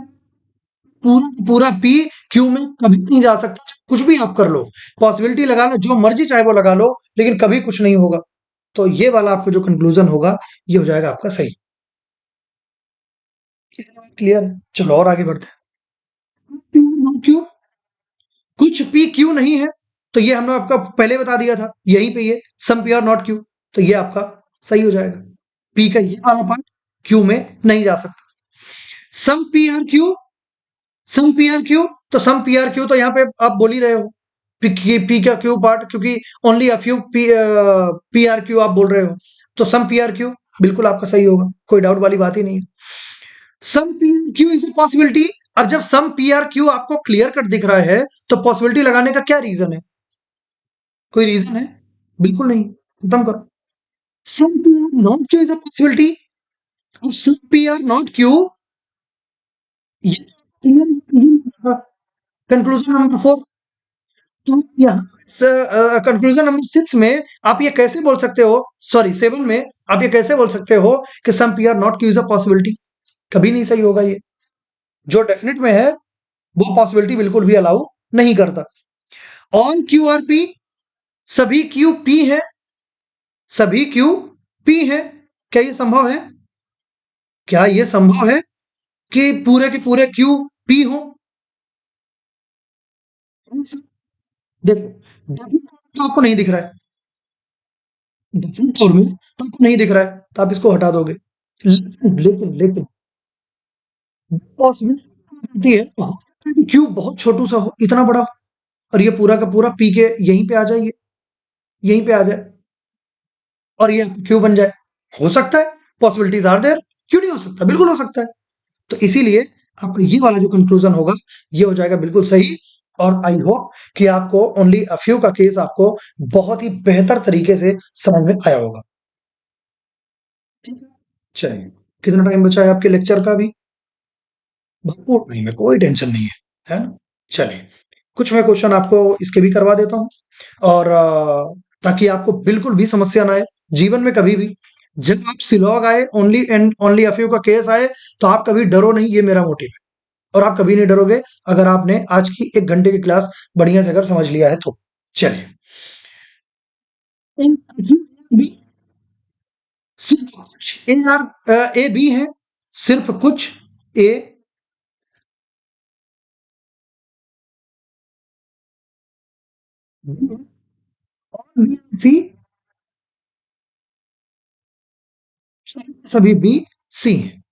पूरा पूरा पी क्यू में कभी नहीं जा सकता, कुछ भी आप कर लो, पॉसिबिलिटी लगा लो, जो मर्जी चाहे वो लगा लो, लेकिन कभी कुछ नहीं होगा। तो ये वाला आपको जो कंक्लूजन होगा, ये हो जाएगा आपका सही। क्लियर है? चलो और आगे बढ़ते हैं। क्यों कुछ पी क्यू नहीं है, तो ये हमने आपका पहले बता दिया था, यहीं पे ये सम पी आर नॉट क्यू, तो ये आपका सही हो जाएगा। पी का ये वाला पार्ट क्यू में नहीं जा सकता। सम P are Q, some P are Q, तो सम पी आर क्यू तो यहाँ पे आप बोल ही रहे हो, पी का क्यू पार्ट, क्योंकि only a few P are Q आप बोल रहे हो, तो सम पी आर क्यू बिल्कुल आपका सही होगा, कोई डाउट वाली बात ही नहीं है। Some P are Q is a possibility. अब जब सम पी आर क्यू आपको क्लियर कट दिख रहा है, तो पॉसिबिलिटी लगाने का क्या रीजन है? कोई रीजन है? बिल्कुल नहीं, खत्म करो। Some P are not Q is a possibility, और some P are not Q, ये कंक्लूजन नंबर 4। तो यहाँ कंक्लूजन नंबर 6 में आप ये कैसे बोल सकते हो, सॉरी 7 में आप ये कैसे बोल सकते हो कि some P are not Q is a possibility? कभी नहीं सही होगा ये, जो डेफिनेट में है वो पॉसिबिलिटी बिल्कुल भी अलाउ नहीं करता। ऑन क्यू आर पी, सभी क्यू पी है, सभी क्यू पी है, क्या ये संभव है? क्या ये संभव है कि पूरे के पूरे क्यू पी हो? देखो डेफिनेट तो आपको नहीं दिख रहा है, डेफिनेट तौर में तो आपको नहीं दिख रहा है, तो आप इसको हटा दोगे, लेकिन पॉसिबिलिटी है क्यू बहुत छोटू सा हो, इतना बड़ा हो, और ये पूरा का पूरा पी के यहीं पे आ जाए, यहीं पे आ जाए, और ये क्यू बन जाए। हो सकता है, पॉसिबिलिटीज आर देयर, क्यों नहीं हो सकता? बिल्कुल हो सकता है। तो इसीलिए आपका ये वाला जो कंक्लूजन होगा, ये हो जाएगा बिल्कुल सही। और आई होप कि आपको ओनली अ फ्यू का केस आपको बहुत ही बेहतर तरीके से समझ में आया होगा। ठीक है? चलिए, कितना टाइम बचा है आपके लेक्चर का अभी? भरपूर टाइम है, कोई टेंशन नहीं है ना? चलिए, कुछ मैं क्वेश्चन आपको इसके भी करवा देता हूँ, और ताकि आपको बिल्कुल भी समस्या ना आए जीवन में कभी भी। जब आप सिलॉग आए, only and only a few का केस आए, तो आप कभी डरो नहीं, ये मेरा मोटिव है। और आप कभी नहीं डरोगे अगर आपने आज की 1 घंटे की क्लास बढ़िया से अगर समझ लिया है तो। चलिए, बी सिर्फ कुछ ए आर ए बी है, सिर्फ कुछ ए बी है, और बी सी सभी बी सी है।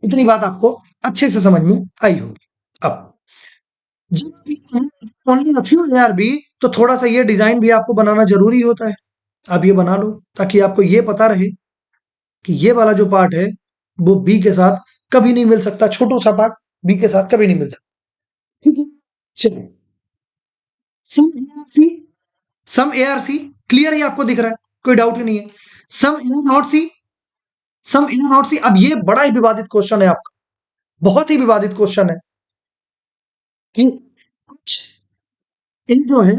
इतनी बात आपको अच्छे से समझ में आई होगी। अब जब only a few A are B, तो थोड़ा सा ये डिजाइन भी आपको बनाना जरूरी होता है। आप ये बना लो ताकि आपको ये पता रहे कि ये वाला जो पार्ट है वो बी के साथ कभी नहीं मिल सकता, छोटू सा पार्ट बी के साथ कभी नहीं मिल सकता। ठीक है? चलिए, some A are C, some A are C clear ही आपको दिख रहा है, कोई डाउट ही नहीं है। Some A not C, some A not सी, अब ये बड़ा ही विवादित क्वेश्चन है आपका, बहुत ही विवादित क्वेश्चन है कि कुछ इन जो है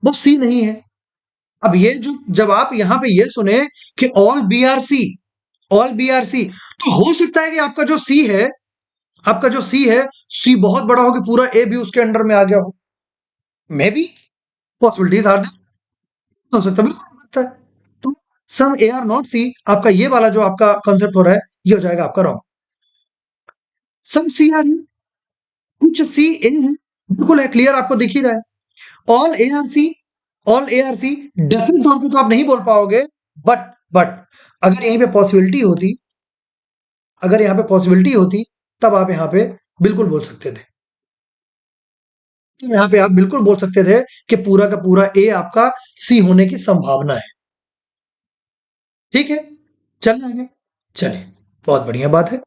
वो सी नहीं है। अब ये जो जब आप यहाँ पे ये सुने कि all B are C, all B are C, तो हो सकता है कि आपका जो सी है, आपका जो सी है, सी बहुत बड़ा हो कि पूरा ए भी उसके अंडर में आ गया हो। Maybe possibilities are there, हो सकता है, बिल्कुल हो सकता है। तो सम ए आर नॉट सी, आपका ये वाला जो आपका कॉन्सेप्ट हो रहा है, ये हो जाएगा आपका रॉन्ग। सम सी आर है, कुछ सी ए है, बिल्कुल है, क्लियर आपको दिख ही रहा है। All A are C, all A are C definite तौर पे तो आप नहीं बोल पाओगे, बट अगर यहीं पे पॉसिबिलिटी होती, अगर यहाँ पे पॉसिबिलिटी होती, तब आप यहाँ पे बिल्कुल बोल सकते थे। तो यहाँ पे आप बिल्कुल बोल सकते थे कि पूरा का पूरा ए आपका सी होने की संभावना है। ठीक है? चलिए आगे। चलिए, बहुत बढ़िया बात है।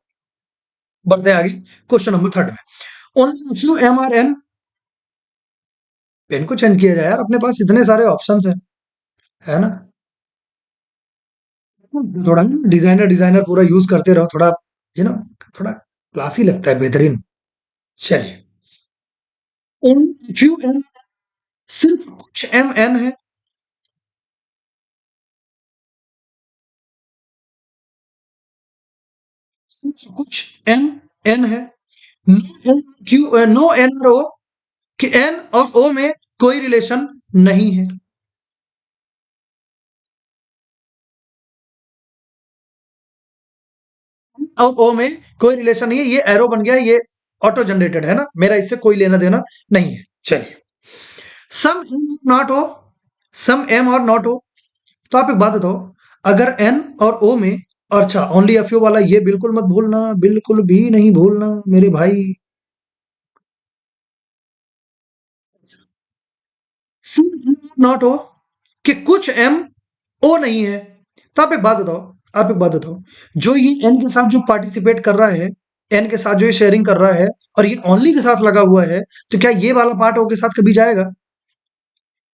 बढ़ते हैं आगे क्वेश्चन नंबर 3 में। Only few M are N, pen को चेंज किया जाए यार, अपने पास इतने सारे ऑप्शंस हैं, है ना? थोड़ा डिजाइनर डिजाइनर पूरा यूज करते रहो, थोड़ा यू नो थोड़ा क्लासी लगता है, बेहतरीन। चलिए, ओनली फ्यू एम, सिर्फ कुछ एम एन है, सिर्फ कुछ एम एन है। No N Q, no N और ओ, कि एन और ओ में कोई रिलेशन नहीं है। और ओ में कोई रिलेशन नहीं है, ये एरो बन गया, ये ऑटो जनरेटेड है ना, मेरा इससे कोई लेना देना नहीं है। चलिए, सम एम नॉट हो, सम एम और नॉट हो, तो आप एक बात बताओ, अगर एन और ओ में, अच्छा ओनली अ फ्यू वाला ये बिल्कुल मत भूलना, बिल्कुल भी नहीं भूलना मेरे भाई। सम एम नॉट हो कि कुछ एम ओ नहीं है, तो आप एक बात बताओ, आप एक बात बताओ, जो ये एन के साथ जो पार्टिसिपेट कर रहा है, एन के साथ जो ये शेयरिंग कर रहा है, और ये ओनली के साथ लगा हुआ है, तो क्या ये वाला पार्ट ओ के साथ कभी जाएगा?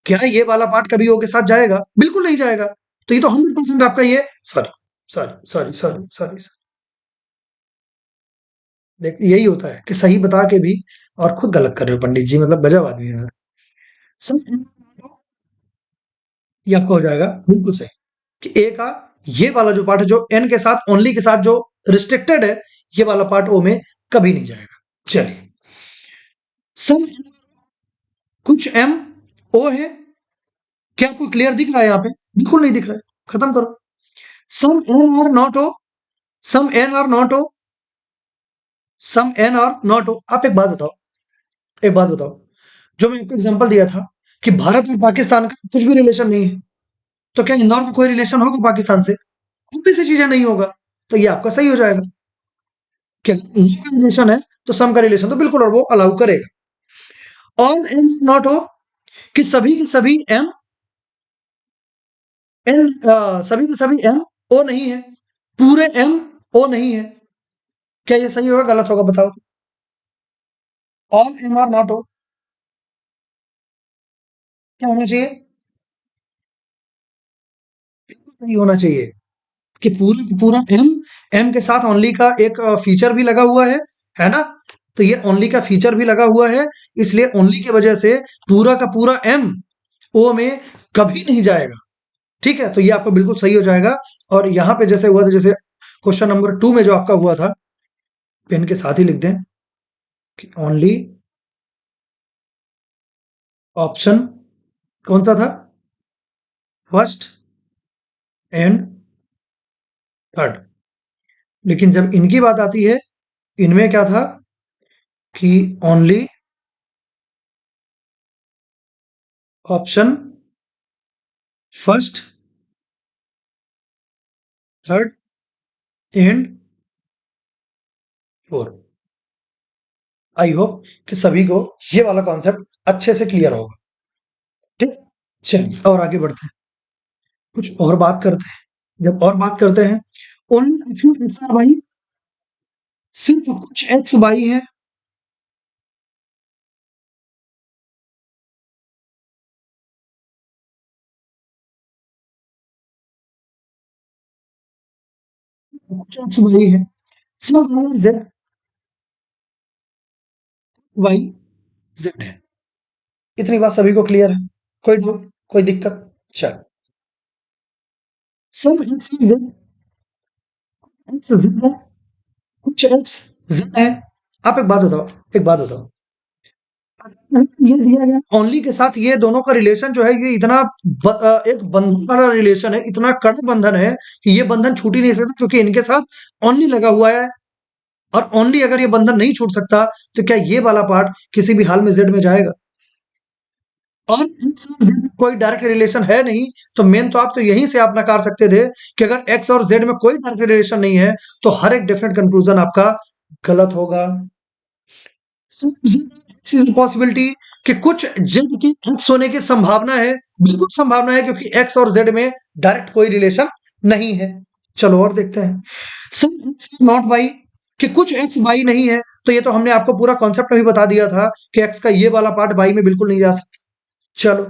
क्या ये वाला पार्ट कभी ओ के साथ जाएगा? बिल्कुल नहीं जाएगा। तो ये तो 100% आपका ये, sorry sorry sorry sorry sorry, देख यही होता है कि सही बता के भी और खुद गलत कर रहे हो पंडित जी, मतलब गजब आदमी है यार। सब ये आपका हो जाएगा बिल्कुल सही कि ए का ये वाला जो पार्ट है, जो एन के साथ ओनली के साथ जो रिस्ट्रिक्टेड है, ये वाला पार्ट ओ में कभी नहीं जाएगा। चलिए, सम कुछ एम ओ है, क्या आपको क्लियर दिख रहा है यहाँ पे? बिल्कुल नहीं दिख रहा है, खत्म करो। सम एन आर नॉट हो, सम एन आर नॉट हो, सम एन आर नॉट हो, आप एक बात बताओ, एक बात बताओ, जो मैं आपको एग्जांपल दिया था कि भारत और पाकिस्तान का कुछ भी रिलेशन नहीं है, तो क्या इंदौर का कोई रिलेशन होगा पाकिस्तान से? ऑब्वियस सी चीजें नहीं होगा। तो ये आपका सही हो जाएगा कि अगर इंदौर का रिलेशन है, तो सम का रिलेशन तो बिल्कुल और वो अलाउ करेगा। ऑल एम नॉट हो कि सभी के सभी एम एन, सभी के सभी एम ओ नहीं है, पूरे एम ओ नहीं है। क्या ये सही होगा गलत होगा बताओ? ऑल एम आर नॉट हो, क्या होना चाहिए? बिल्कुल सही होना चाहिए कि पूरा का पूरा एम, एम के साथ ओनली का एक फीचर भी लगा हुआ है ना? तो ये ओनली का फीचर भी लगा हुआ है, इसलिए ओनली की वजह से पूरा का पूरा एम ओ में कभी नहीं जाएगा। ठीक है, तो ये आपका बिल्कुल सही हो जाएगा। और यहाँ पे जैसे हुआ था, जैसे क्वेश्चन नंबर 2 में जो आपका हुआ था, पेन के साथ ही लिख दें कि ओनली ऑप्शन कौन सा था? First and third. लेकिन जब इनकी बात आती है, इनमें क्या था कि only option first, third and fourth. I hope कि सभी को ये वाला कॉन्सेप्ट अच्छे से क्लियर होगा। ठीक, चलिए और आगे बढ़ते हैं, कुछ और बात करते हैं। जब और बात करते हैं, only few X are Y, सिर्फ कुछ एक्स वाई है, कुछ एक्स वाई है, सिर्फ वाई जेड, वाई जेड है। इतनी बात सभी को क्लियर है? कोई डाउट, कोई दिक्कत? चल, सब एक्स जेड, एक्स जेड है, कुछ एक्स जेड है। आप एक बात बताओ, एक बात बताओ, ये दिया गया ओनली के साथ ये दोनों का रिलेशन जो है, ये इतना एक बंधन वाला रिलेशन है, इतना कड़ा बंधन है कि ये बंधन छूट ही नहीं सकता, क्योंकि इनके साथ ओनली लगा हुआ है। और ओनली अगर ये बंधन नहीं छूट सकता, तो क्या ये वाला पार्ट किसी भी हाल में जेड में जाएगा? और एक्स और जेड में कोई डायरेक्ट रिलेशन है नहीं, तो मेन तो आप तो यहीं से आप नकार सकते थे कि अगर एक्स और जेड में कोई डायरेक्ट रिलेशन नहीं है, तो हर एक डेफिनेट कंक्लूजन आपका गलत होगा। पॉसिबिलिटी कि कुछ जेड की एक्स होने की संभावना है, बिल्कुल संभावना है, क्योंकि एक्स और जेड में डायरेक्ट कोई रिलेशन नहीं है। चलो और देखते हैं, सम एक्स नॉट वाई, कि कुछ एक्स वाई नहीं है, तो ये तो हमने आपको पूरा कॉन्सेप्ट में भी बता दिया था कि एक्स का ये वाला पार्ट वाई में बिल्कुल नहीं जा सकता। चलो,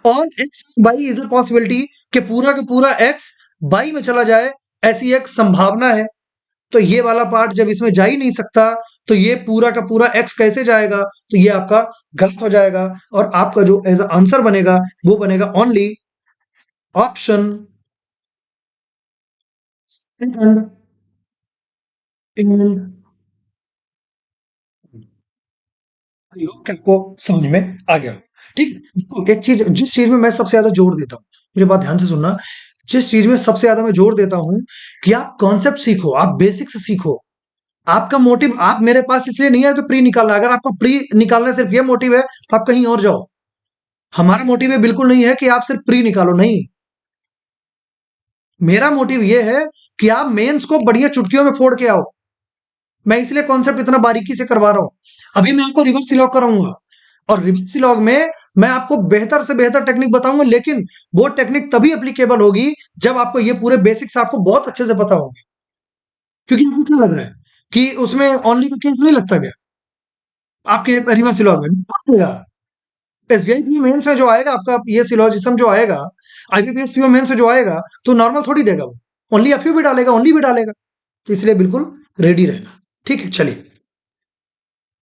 और x by is a possibility कि पूरा का पूरा एक्स बाई में चला जाए, ऐसी एक संभावना है। तो ये वाला पार्ट जब इसमें जा ही नहीं सकता, तो ये पूरा का पूरा एक्स कैसे जाएगा? तो ये आपका गलत हो जाएगा, और आपका जो एज आंसर बनेगा वो बनेगा only option second and. I hope कि आपको समझ में आ गया। ठीक है? देखो, एक चीज, जिस चीज में मैं सबसे ज्यादा जोर देता हूँ, मेरी बात ध्यान से सुनना, जिस चीज में सबसे ज्यादा मैं जोर देता हूँ कि आप कॉन्सेप्ट सीखो, आप बेसिक्स सीखो। आपका मोटिव, आप मेरे पास इसलिए नहीं है कि प्री निकालना, अगर आपका प्री निकालना सिर्फ ये मोटिव है, तो आप कहीं और जाओ। हमारा मोटिव ये बिल्कुल नहीं है कि आप सिर्फ प्री निकालो, नहीं। मेरा मोटिव ये है कि आप मेंस को बढ़िया चुटकियों में फोड़ के आओ। मैं इसलिए कॉन्सेप्ट इतना बारीकी से करवा रहा हूं। अभी मैं आपको रिवर्स सिलॉग कराऊंगा, और रिवर्स सिलॉग में मैं आपको बेहतर से बेहतर टेक्निक बताऊंगा, लेकिन वो टेक्निक तभी एप्लीकेबल होगी जब आपको ये पूरे बेसिक्स आपको बहुत अच्छे से पता होंगे। क्योंकि आपको क्या लग रहा है कि उसमें ओनली का केस नहीं लगता क्या आपके रिवर्स सिलॉग में? एसबीआई पीओ मेंस में जो आएगा आपका, ये सिलोजिज्म जो आएगा, आईबीपीएस पीओ मेंस में जो आएगा, तो नॉर्मल थोड़ी देगा वो, ओनली एफयू भी डालेगा, ओनली भी डालेगा। तो इसलिए बिल्कुल रेडी रहना। ठीक है, चलिए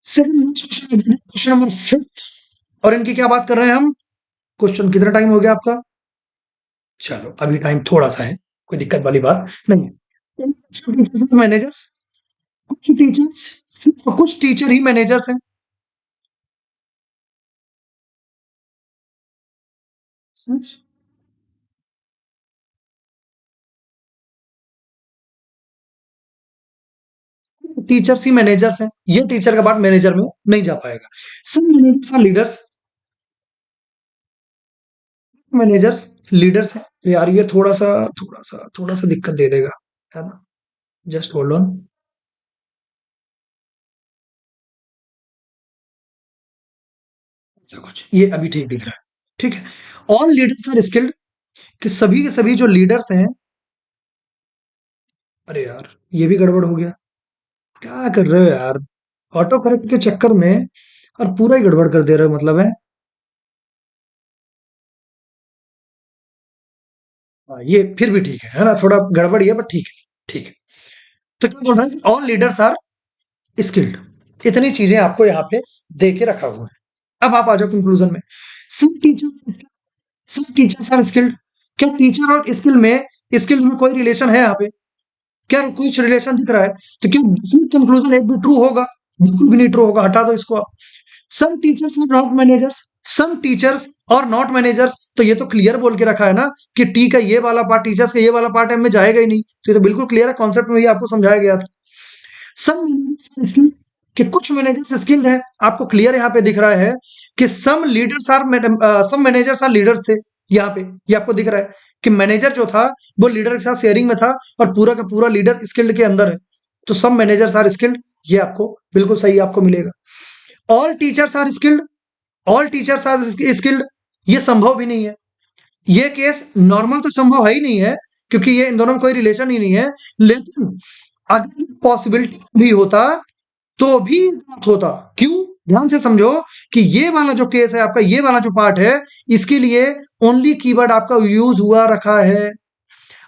सेकंड क्वेश्चन, क्वेश्चन नंबर 5, और इनकी क्या बात कर रहे हैं हम? क्वेश्चन कितना टाइम हो गया आपका? चलो अभी टाइम थोड़ा सा है, कोई दिक्कत वाली बात नहीं है। मैनेजर्स, कुछ टीचर्स, कुछ टीचर ही मैनेजर्स हैं। टीचर्स ही मैनेजर्स हैं, ये टीचर का पार्ट मैनेजर में नहीं जा पाएगा। सब managers are leaders, managers leaders हैं। तो यार ये थोड़ा सा दिक्कत दे देगा, है ना? Just hold on. ऐसा कुछ, ये अभी ठीक दिख रहा है। ठीक है, ऑल लीडर्स आर स्किल्ड, कि सभी के सभी जो लीडर्स हैं, अरे यार ये भी गड़बड़ हो गया। क्या कर रहे हो यार? ऑटो करेक्ट के चक्कर में और पूरा ही गड़बड़ कर दे रहे हो, मतलब है। हाँ, ये फिर भी ठीक है ना? थोड़ा गड़बड़ ही है, बट ठीक है, ठीक है। तो क्या बोल रहा है? All leaders are skilled. इतनी चीजें आपको यहाँ पे दे के रखा हुआ है। अब आप आ जाओ कंक्लूजन में। सब टीचर सब टीचर्स आर स्किल्ड। क्या टीचर और स्किल में कोई रिलेशन है यहाँ पे? क्या कुछ रिलेशन दिख रहा है? तो क्या कंक्लूजन एक भी ट्रू होगा? बिल्कुल भी नहीं ट्रू होगा, हटा दो इसको आप। Some teachers are not managers. Some teachers are not managers, तो ये तो क्लियर बोल के रखा है ना कि टी का ये वाला पार्ट, टीचर्स का ये वाला पार्ट एम में जाएगा ही नहीं। तो ये तो बिल्कुल क्लियर है, कॉन्सेप्ट में ही आपको समझाया गया था। सम मैनेजर्स स्किल्ड, कि कुछ मैनेजर्स स्किल्ड है। आपको क्लियर यहाँ पे दिख रहा है कि सम मैनेजर्स आर लीडर्स थे। यहाँ पे ये आपको दिख रहा है कि मैनेजर जो था वो लीडर के साथ शेयरिंग में था, और पूरा का पूरा लीडर स्किल्ड के अंदर है। तो सम मैनेजर्स आर स्किल्ड, ये आपको बिल्कुल सही आपको मिलेगा। All teachers are skilled, all teachers are skilled, ये संभव भी नहीं है। ये केस नॉर्मल तो संभव है ही नहीं है, क्योंकि ये इन दोनों में कोई रिलेशन ही नहीं है। लेकिन अगर पॉसिबिलिटी भी होता तो भी गलत होता। क्यों? ध्यान से समझो कि ये वाला जो केस है आपका, ये वाला जो पार्ट है, इसके लिए ओनली कीवर्ड आपका यूज हुआ रखा है।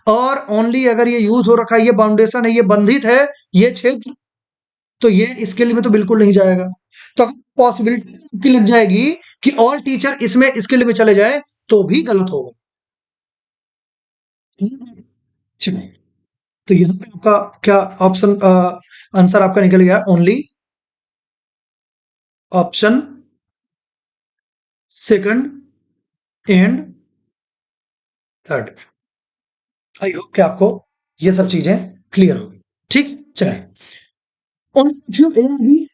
और ओनली अगर ये यूज हो रखा है, ये बाउंडेशन है, ये बंधित है, ये क्षेत्र, तो ये इसके लिए में तो बिल्कुल नहीं जाएगा। तो अगर पॉसिबिलिटी की लग जाएगी कि ऑल टीचर इसमें स्किल्ड में चले जाए, तो भी गलत होगा। चलिए, तो यहाँ पे आपका क्या ऑप्शन, आंसर आपका निकल गया only option second and third. I hope कि आपको ये सब चीजें क्लियर होगी। ठीक, चलिए। Only few A B,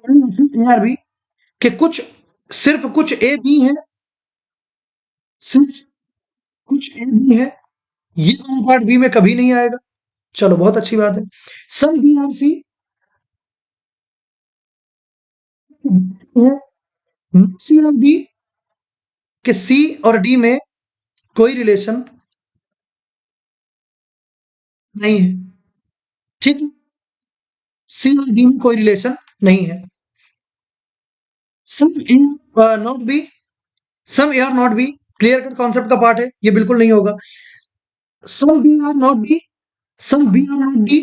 only few A are B, कि कुछ, सिर्फ कुछ ए बी है, सिर्फ कुछ ए बी है, ये वाला पार्ट बी में कभी नहीं आएगा। चलो, बहुत अच्छी बात है। सम बी और सी है, सी और डी, कि सी और डी में कोई रिलेशन नहीं है। ठीक है, सी और डी में कोई रिलेशन नहीं है। Some A not be, some A are not be, clear cut concept का पार्ट है, ये बिल्कुल नहीं होगा। सम बी और नॉट बी, सम बी और नॉट डी,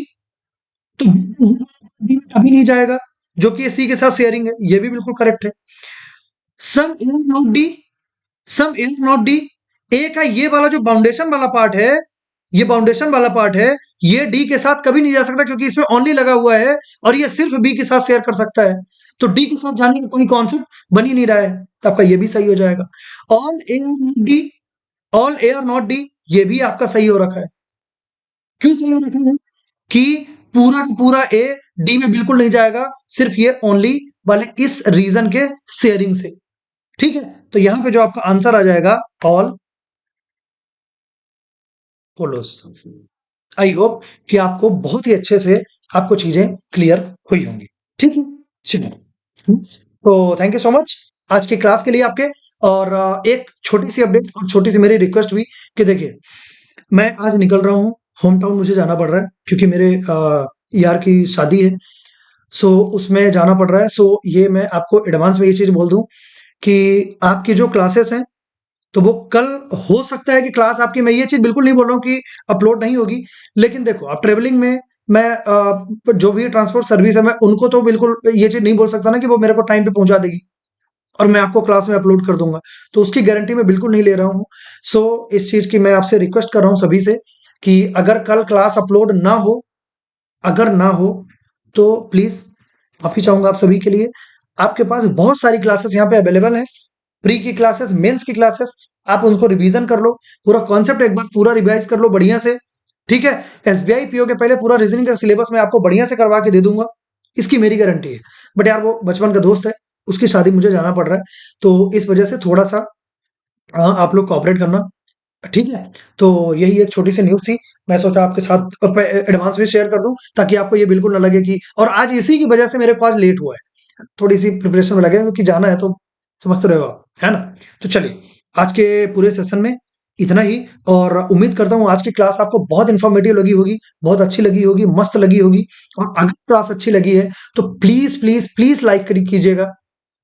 तो बी में कभी नहीं जाएगा, जो कि सी के साथ शेयरिंग है, ये भी बिल्कुल करेक्ट है। Some A are not D, some A not D, A का ये वाला जो बाउंडेशन वाला पार्ट है, ये बाउंडेशन वाला पार्ट है, ये डी के साथ कभी नहीं जा सकता, क्योंकि इसमें ओनली लगा हुआ है, और ये सिर्फ बी के साथ शेयर कर सकता है। तो डी के साथ जाने का कोई कॉन्सेप्ट बन ही नहीं रहा है, तो आपका ये भी सही हो जाएगा। All A are not D, all A are not D, ये भी आपका सही हो रखा है। क्यों सही हो रखा है? कि पूरा का पूरा ए डी में बिल्कुल नहीं जाएगा, सिर्फ ये ओनली वाले इस रीजन के शेयरिंग से। ठीक है, तो यहां पे जो आपका आंसर आ जाएगा, ऑल फॉलोज। आई होप कि आपको बहुत ही अच्छे से आपको चीजें क्लियर हुई होंगी। ठीक है, चलिए। तो थैंक यू सो मच आज की क्लास के लिए आपके। और एक छोटी सी अपडेट और छोटी सी मेरी रिक्वेस्ट भी, कि देखिए, मैं आज निकल रहा हूँ, होम टाउन मुझे जाना पड़ रहा है, क्योंकि मेरे यार की शादी है। सो उसमें जाना पड़ रहा है। सो ये मैं आपको एडवांस में ये चीज बोल दूं कि आपकी जो क्लासेस हैं, तो वो कल हो सकता है कि क्लास आपकी, मैं ये चीज़ बिल्कुल नहीं बोल रहा हूँ कि अपलोड नहीं होगी, लेकिन देखो, आप ट्रैवलिंग में, मैं जो भी ट्रांसपोर्ट सर्विस है, मैं उनको तो बिल्कुल ये चीज़ नहीं बोल सकता ना कि वो मेरे को टाइम पे पहुंचा देगी और मैं आपको क्लास में अपलोड कर दूंगा। तो उसकी गारंटी मैं बिल्कुल नहीं ले रहा हूँ। सो इस चीज़ की मैं आपसे रिक्वेस्ट कर रहा हूँ सभी से, कि अगर कल क्लास अपलोड ना हो, अगर ना हो, तो प्लीज़ माफ़ी चाहूँगा आप सभी के लिए। आपके पास बहुत सारी क्लासेस यहाँ पे अवेलेबल हैं, प्री की क्लासेस, मेंस की क्लासेस, आप उनको रिवीजन कर लो, पूरा कॉन्सेप्ट एक बार पूरा रिवाइज कर लो बढ़िया से। ठीक है, एसबीआई पीओ के पहले पूरा रीजनिंग का सिलेबस मैं आपको बढ़िया से करवा के दे दूंगा, इसकी मेरी गारंटी है। बट यार, वो बचपन का दोस्त है, उसकी शादी मुझे जाना पड़ रहा है, तो इस वजह से थोड़ा सा आप लोग कोऑपरेट करना। ठीक है, तो यही एक छोटी सी न्यूज़ थी, मैं सोचा आपके साथ एडवांस में शेयर कर दूं, ताकि आपको ये बिल्कुल ना लगे कि, और आज इसी की वजह से मेरे पास लेट हुआ है, थोड़ी सी प्रिपरेशन में लगे, क्योंकि जाना है, तो समझ तो रहे हो आप, है ना? तो चलिए, आज के पूरे सेशन में इतना ही, और उम्मीद करता हूँ आज की क्लास आपको बहुत इन्फॉर्मेटिव लगी होगी, बहुत अच्छी लगी होगी, मस्त लगी होगी। और अगर क्लास अच्छी लगी है तो प्लीज प्लीज प्लीज लाइक कीजिएगा,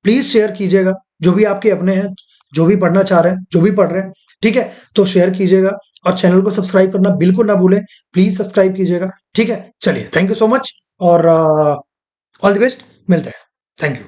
प्लीज शेयर कीजिएगा। जो भी आपके अपने हैं, जो भी पढ़ना चाह रहे हैं, जो भी पढ़ रहे हैं, ठीक है, तो शेयर कीजिएगा और चैनल को सब्सक्राइब करना बिल्कुल ना भूलें। प्लीज सब्सक्राइब कीजिएगा, ठीक है। चलिए, थैंक यू सो मच, और ऑल द बेस्ट, मिलते हैं। Thank you.